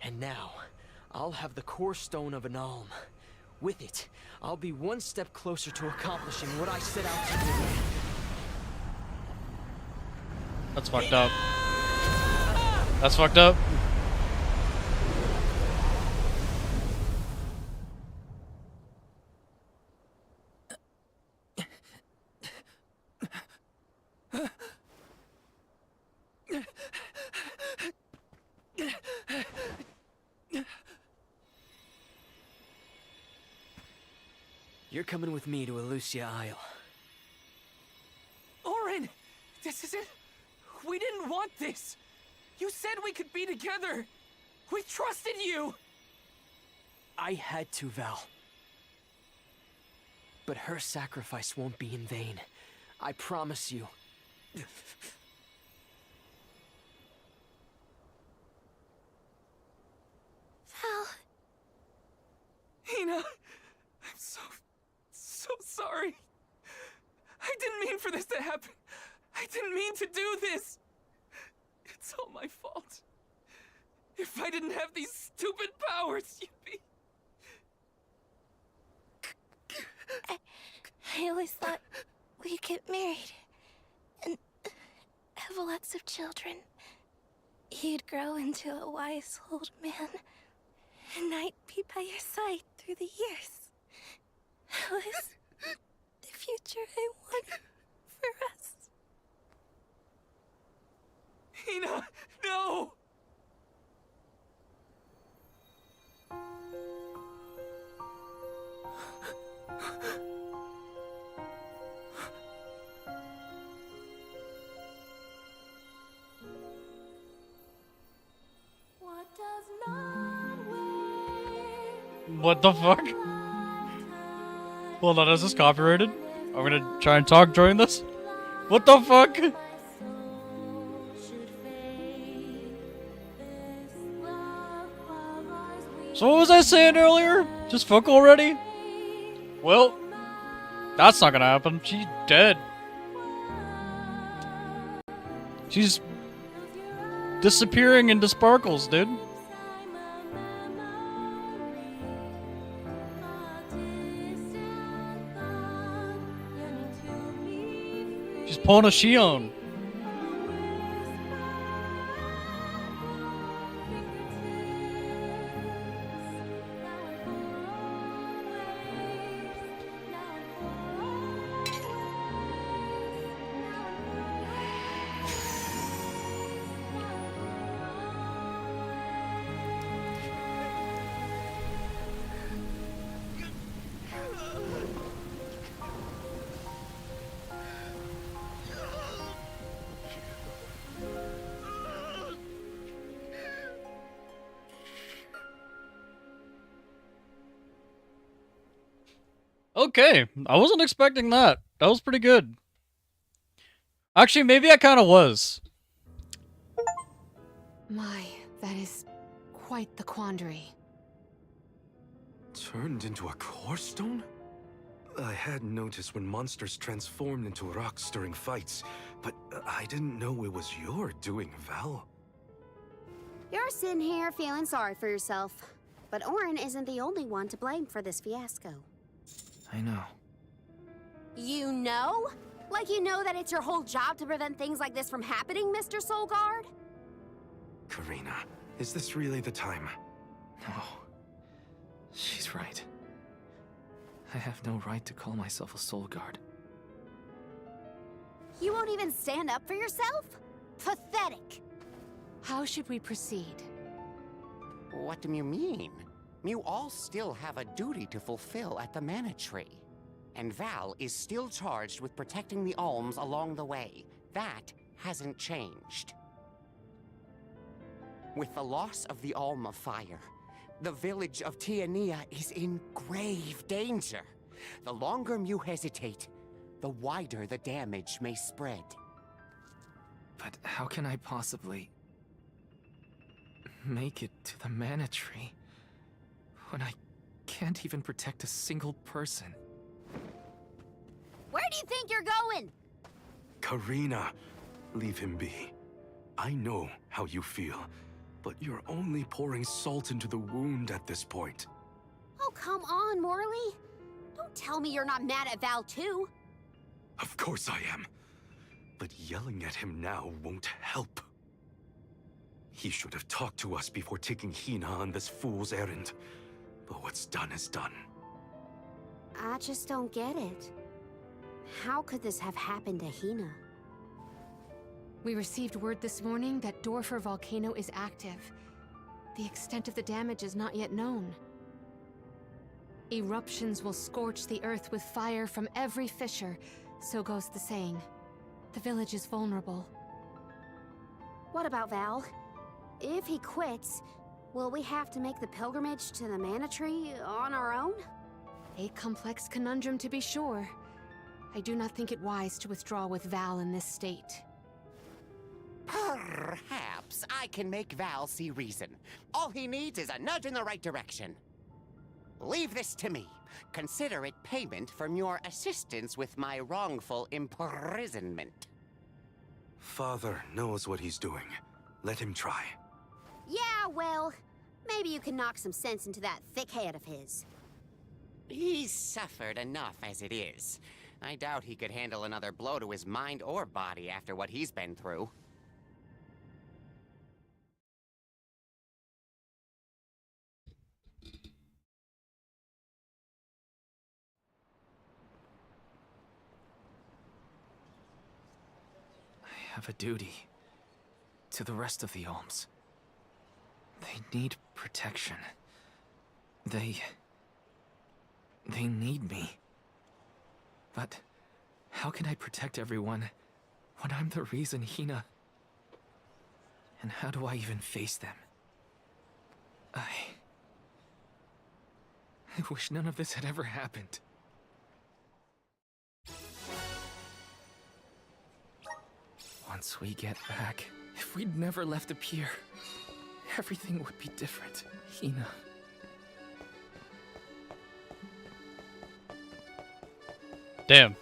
And now, I'll have the core stone of an Alm. With it, I'll be one step closer to accomplishing what I set out to do. That's fucked up. That's fucked up. You're coming with me to Elusia Isle. Orin! This isn't... We didn't want this! You said we could be together! We trusted you! I had to, Val. But her sacrifice won't be in vain. I promise you. Val. Hina, I'm so sorry. I didn't mean for this to happen. I didn't mean to do this. It's all my fault. If I didn't have these stupid powers, you'd be... I always thought we'd get married and have lots of children. You'd grow into a wise old man, and I'd be by your side through the years. That was the future I wanted for us. Hina, no! What the fuck? Hold on, is this copyrighted? I'm gonna try and talk during this. What the fuck? So what was I saying earlier? Just fuck already? Well, that's not gonna happen. She's dead. She's disappearing into sparkles, dude. She's pulling a Shion. Okay, I wasn't expecting that. That was pretty good. Actually, maybe I kind of was. My, that is quite the quandary. Turned into a core stone? I had noticed when monsters transformed into rocks during fights, but I didn't know it was your doing, Val. You're sitting here feeling sorry for yourself. But Auron isn't the only one to blame for this fiasco. I know. You know? Like you know that it's your whole job to prevent things like this from happening, Mr. Soulguard? Karina, is this really the time? No. She's right. I have no right to call myself a soul guard. You won't even stand up for yourself? Pathetic. How should we proceed? What do you mean? You all still have a duty to fulfill at the Mana Tree. And Val is still charged with protecting the Alms along the way. That hasn't changed. With the loss of the Alm of Fire, the village of Tiania is in grave danger. The longer you hesitate, the wider the damage may spread. But how can I possibly make it to the Mana Tree when I can't even protect a single person? Where do you think you're going? Karina, leave him be. I know how you feel, but you're only pouring salt into the wound at this point. Oh, come on, Morley. Don't tell me you're not mad at Val, too. Of course I am. But yelling at him now won't help. He should have talked to us before taking Hina on this fool's errand. But what's done is done. I just don't get it. How could this have happened to Hina? We received word this morning that Dorfer Volcano is active. The extent of the damage is not yet known. Eruptions will scorch the earth with fire from every fissure, so goes the saying. The village is vulnerable. What about Val? If he quits, will we have to make the pilgrimage to the Mana Tree on our own? A complex conundrum to be sure. I do not think it wise to withdraw with Val in this state. Perhaps I can make Val see reason. All he needs is a nudge in the right direction. Leave this to me. Consider it payment from your assistance with my wrongful imprisonment. Father knows what he's doing. Let him try. Yeah, well, maybe you can knock some sense into that thick head of his. He's suffered enough as it is. I doubt he could handle another blow to his mind or body after what he's been through. I have a duty to the rest of the Alms. They need protection. They need me. But how can I protect everyone when I'm the reason Hina... And how do I even face them? I wish none of this had ever happened. Once we get back, if we'd never left the pier, everything would be different, Hina. Damn.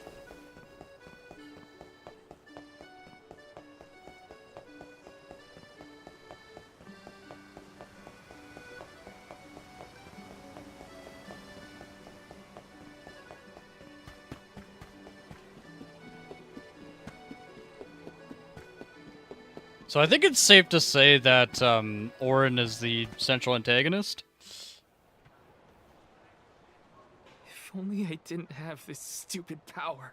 So I think it's safe to say that Auron is the central antagonist. If only I didn't have this stupid power.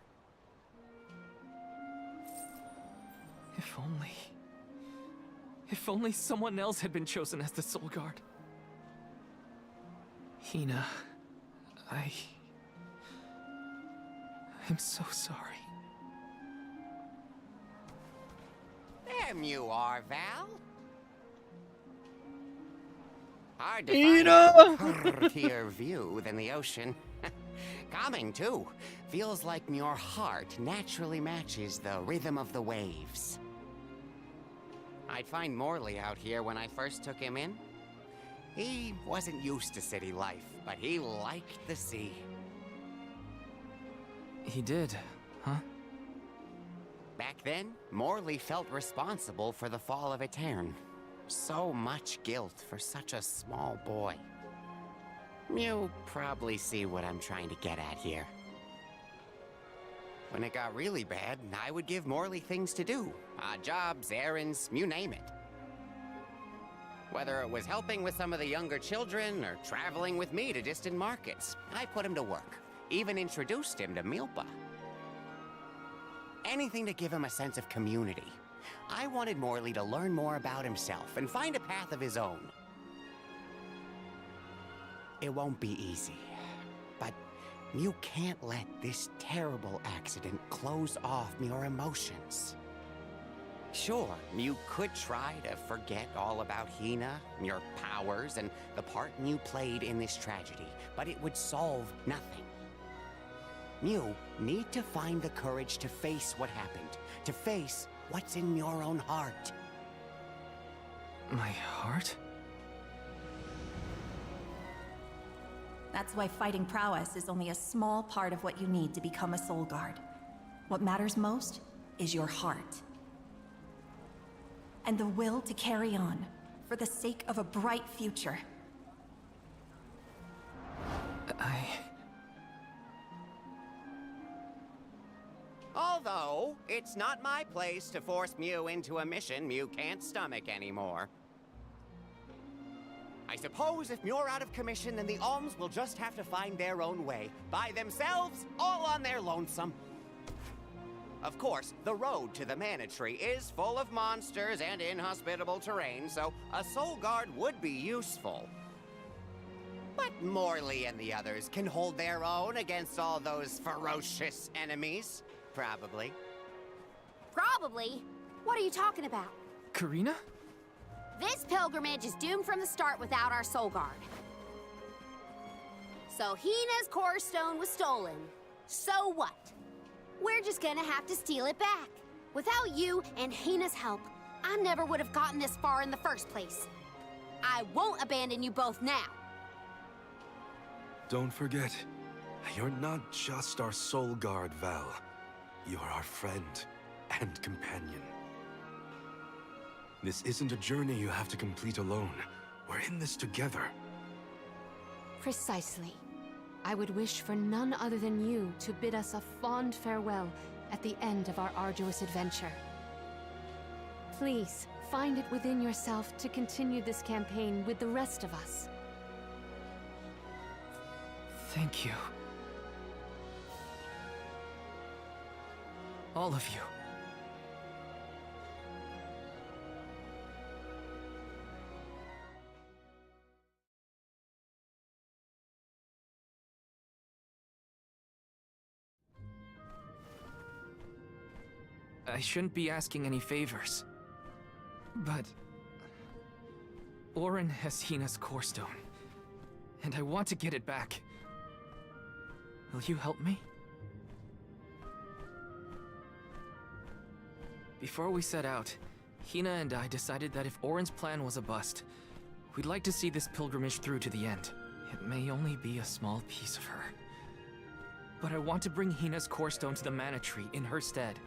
If only someone else had been chosen as the Soul Guard. Hina, I'm so sorry. There you are, Val. Hard to Hina! find a prettier view than the ocean. Calming, too. Feels like your heart naturally matches the rhythm of the waves. I'd find Morley out here when I first took him in. He wasn't used to city life, but he liked the sea. He did, huh? Back then, Morley felt responsible for the fall of Aetern. So much guilt for such a small boy. You probably see what I'm trying to get at here. When it got really bad, I would give Morley things to do. Odd jobs, errands, you name it. Whether it was helping with some of the younger children or traveling with me to distant markets, I put him to work. Even introduced him to Milpa. Anything to give him a sense of community. I wanted Morley to learn more about himself and find a path of his own. It won't be easy, but you can't let this terrible accident close off your emotions. Sure, you could try to forget all about Hina, your powers, and the part you played in this tragedy, but it would solve nothing. You need to find the courage to face what happened, to face what's in your own heart. My heart? That's why fighting prowess is only a small part of what you need to become a Soul Guard. What matters most is your heart. And the will to carry on, for the sake of a bright future. Although, it's not my place to force Mew into a mission Mew can't stomach anymore. I suppose if Muir out of commission, then the Alms will just have to find their own way. By themselves, all on their lonesome. Of course, the road to the Mana Tree is full of monsters and inhospitable terrain, so a Soul Guard would be useful. But Morley and the others can hold their own against all those ferocious enemies. Probably. Probably? What are you talking about? Karina? This pilgrimage is doomed from the start without our Soul Guard. So Hina's core stone was stolen. So what? We're just gonna have to steal it back. Without you and Hina's help, I never would have gotten this far in the first place. I won't abandon you both now. Don't forget, you're not just our Soul Guard, Val. You're our friend and companion. This isn't a journey you have to complete alone. We're in this together. Precisely. I would wish for none other than you to bid us a fond farewell at the end of our arduous adventure. Please, find it within yourself to continue this campaign with the rest of us. Thank you. All of you. I shouldn't be asking any favors, but Auron has Hina's core stone, and I want to get it back. Will you help me? Before we set out, Hina and I decided that if Auron's plan was a bust, we'd like to see this pilgrimage through to the end. It may only be a small piece of her, but I want to bring Hina's core stone to the Mana Tree in her stead.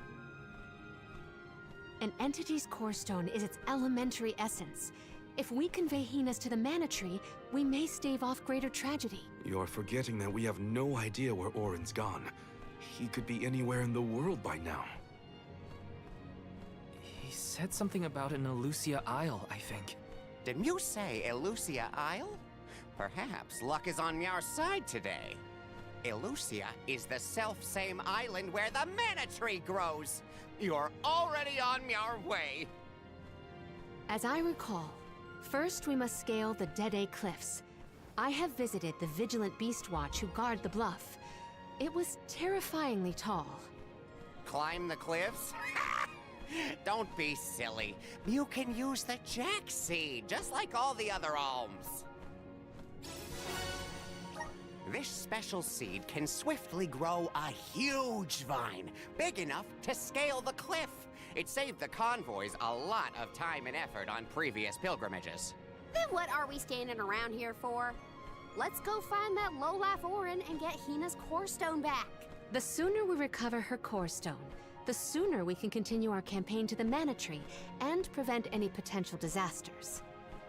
An entity's core stone is its elementary essence. If we convey Hina's to the Mana Tree, we may stave off greater tragedy. You're forgetting that we have no idea where Auron's gone. He could be anywhere in the world by now. He said something about an Elusia Isle, I think. Didn't you say Elusia Isle? Perhaps luck is on your side today. Elusia is the self-same island where the Mana Tree grows. You're already on your way. As I recall, first we must scale the Dede Cliffs. I have visited the Vigilant Beast Watch who guard the bluff. It was terrifyingly tall. Climb the cliffs? Don't be silly. You can use the Jack Seed, just like all the other alms. This special seed can swiftly grow a huge vine, big enough to scale the cliff. It saved the convoys a lot of time and effort on previous pilgrimages. Then what are we standing around here for? Let's go find that lowlife Auron and get Hina's core stone back. The sooner we recover her core stone, the sooner we can continue our campaign to the Mana Tree and prevent any potential disasters.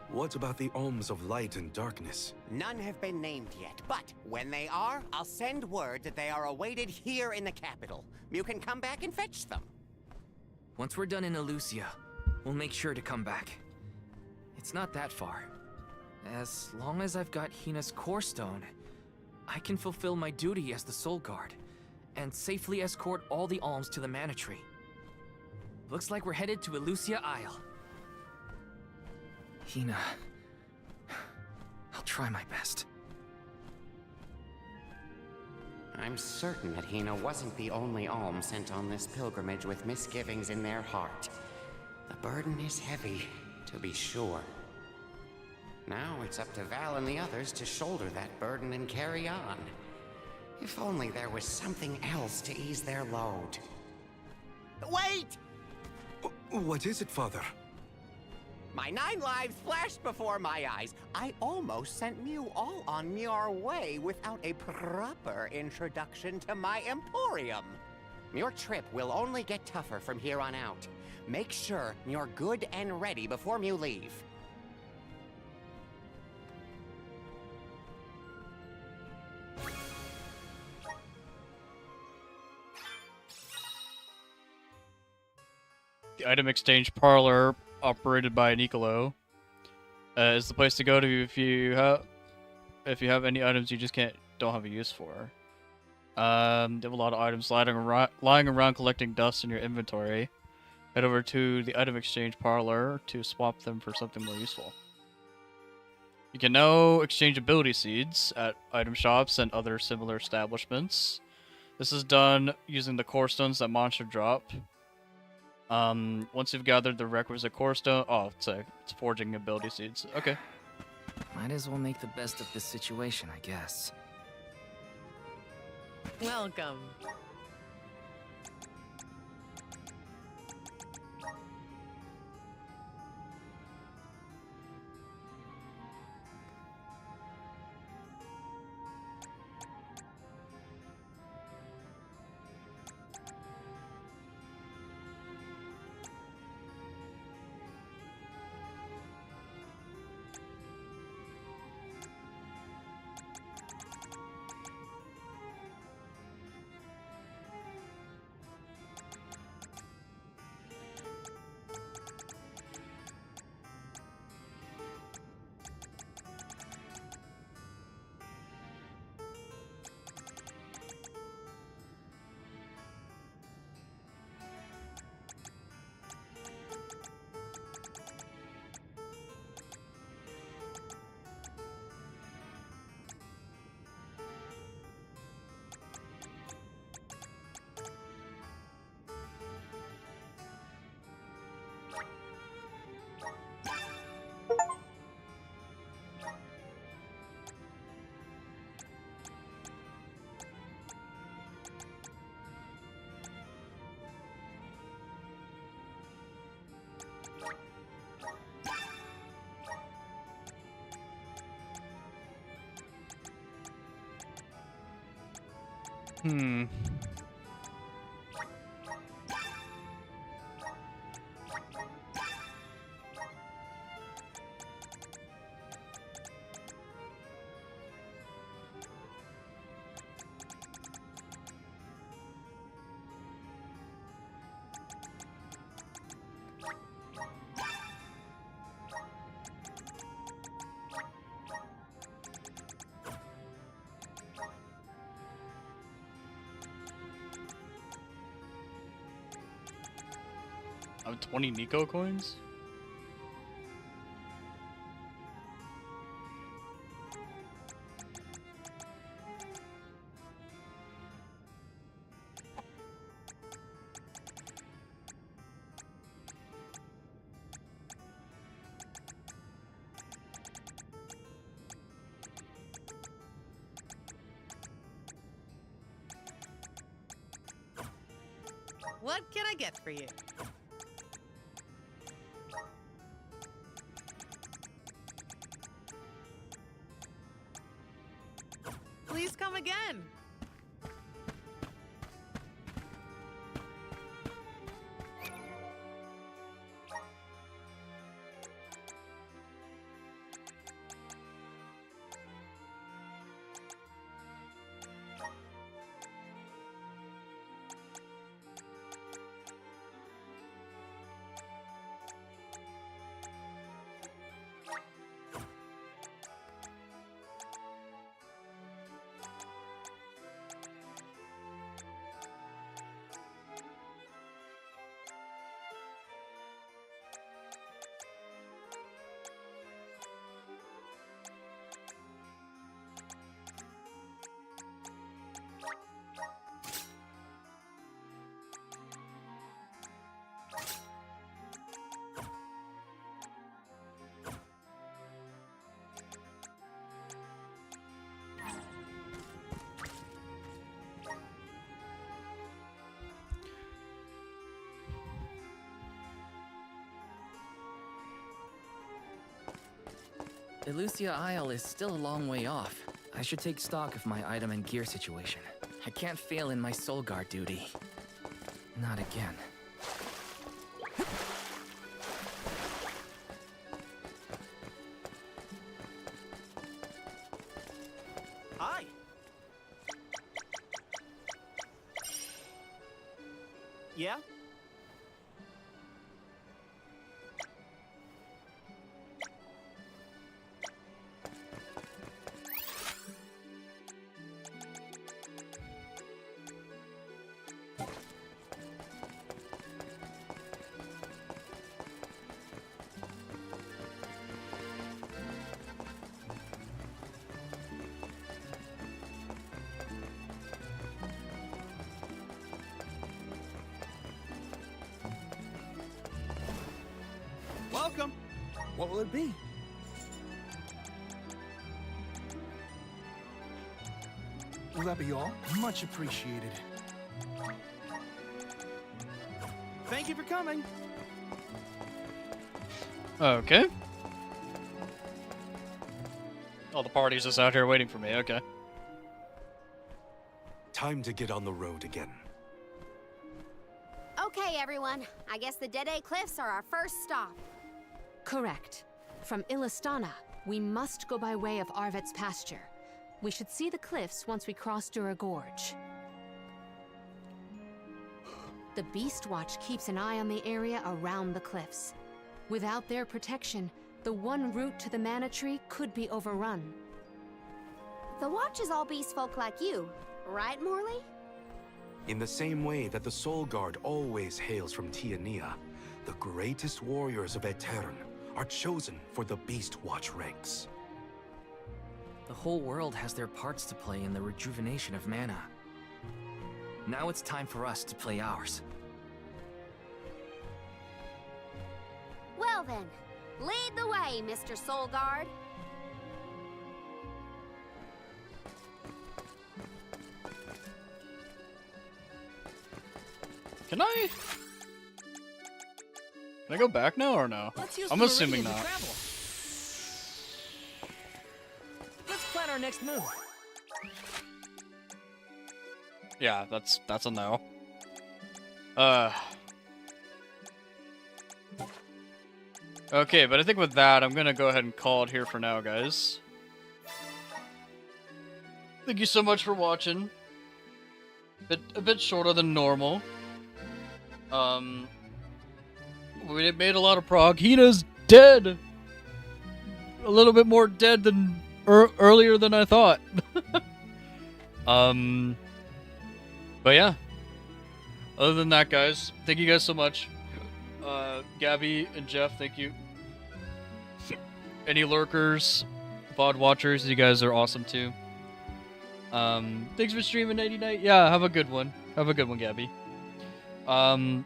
What about the Alms of Light and Darkness? None have been named yet, but when they are, I'll send word that they are awaited here in the capital. You can come back and fetch them. Once we're done in Elusia, we'll make sure to come back. It's not that far. As long as I've got Hina's core stone, I can fulfill my duty as the Soul Guard and safely escort all the alms to the Mana Tree. Looks like we're headed to Elusia Isle. Hina, I'll try my best. I'm certain that Hina wasn't the only alm sent on this pilgrimage with misgivings in their heart. The burden is heavy, to be sure. Now it's up to Val and the others to shoulder that burden and carry on. If only there was something else to ease their load. Wait! What is it, Father? My 9 lives flashed before my eyes. I almost sent you all on your way without a proper introduction to my Emporium. Your trip will only get tougher from here on out. Make sure you're good and ready before you leave. The item exchange parlor, operated by Nicolo, is the place to go to if you have any items you just don't have a use for. They have a lot of items lying around collecting dust in your inventory. Head over to the item exchange parlor to swap them for something more useful. You can now exchange ability seeds at item shops and other similar establishments. This is done using the core stones that monster drop. Once you've gathered the requisite core stone... Oh, it's forging ability seeds. Okay. Might as well make the best of this situation, I guess. Welcome. Hmm. I have 20 Nico coins? What can I get for you? Please come again. Elusia Isle is still a long way off. I should take stock of my item and gear situation. I can't fail in my Soul Guard duty. Not again. Hi. Yeah? Welcome. What will it be? Will that be all? Much appreciated. Thank you for coming. Okay. Oh, the party's just out here waiting for me. Okay. Time to get on the road again. Okay, everyone. I guess the Dede Cliffs are our first stop. Correct. From Illistana, we must go by way of Arvet's pasture. We should see the cliffs once we cross Dura Gorge. The Beast Watch keeps an eye on the area around the cliffs. Without their protection, the one route to the Mana Tree could be overrun. The Watch is all beast folk like you, right, Morley? In the same way that the Soul Guard always hails from Tiania, the greatest warriors of Aetern are chosen for the Beast Watch ranks. The whole world has their parts to play in the rejuvenation of mana. Now it's time for us to play ours. Well then, lead the way, Mr. Soul Guard. Can I go back now or no? I'm assuming not. Let's plan our next move. Yeah, that's a no. Okay, but I think with that, I'm gonna go ahead and call it here for now, guys. Thank you so much for watching. A bit shorter than normal. We made a lot of prog. Hina's dead. A little bit more dead than earlier than I thought. But yeah. Other than that, guys, thank you guys so much. Gabby and Jeff, thank you. Any lurkers, VOD watchers, you guys are awesome too. Thanks for streaming, 80 Night. Yeah, have a good one. Have a good one, Gabby. I'll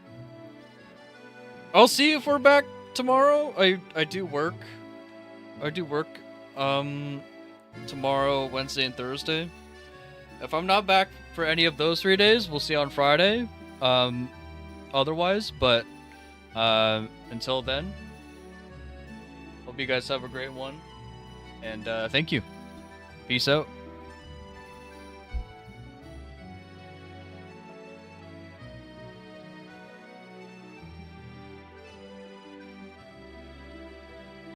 see if we're back tomorrow. I do work. Tomorrow, Wednesday, and Thursday. If I'm not back for any of those 3 days, we'll see on Friday. Otherwise, but until then, hope you guys have a great one. And thank you. Peace out.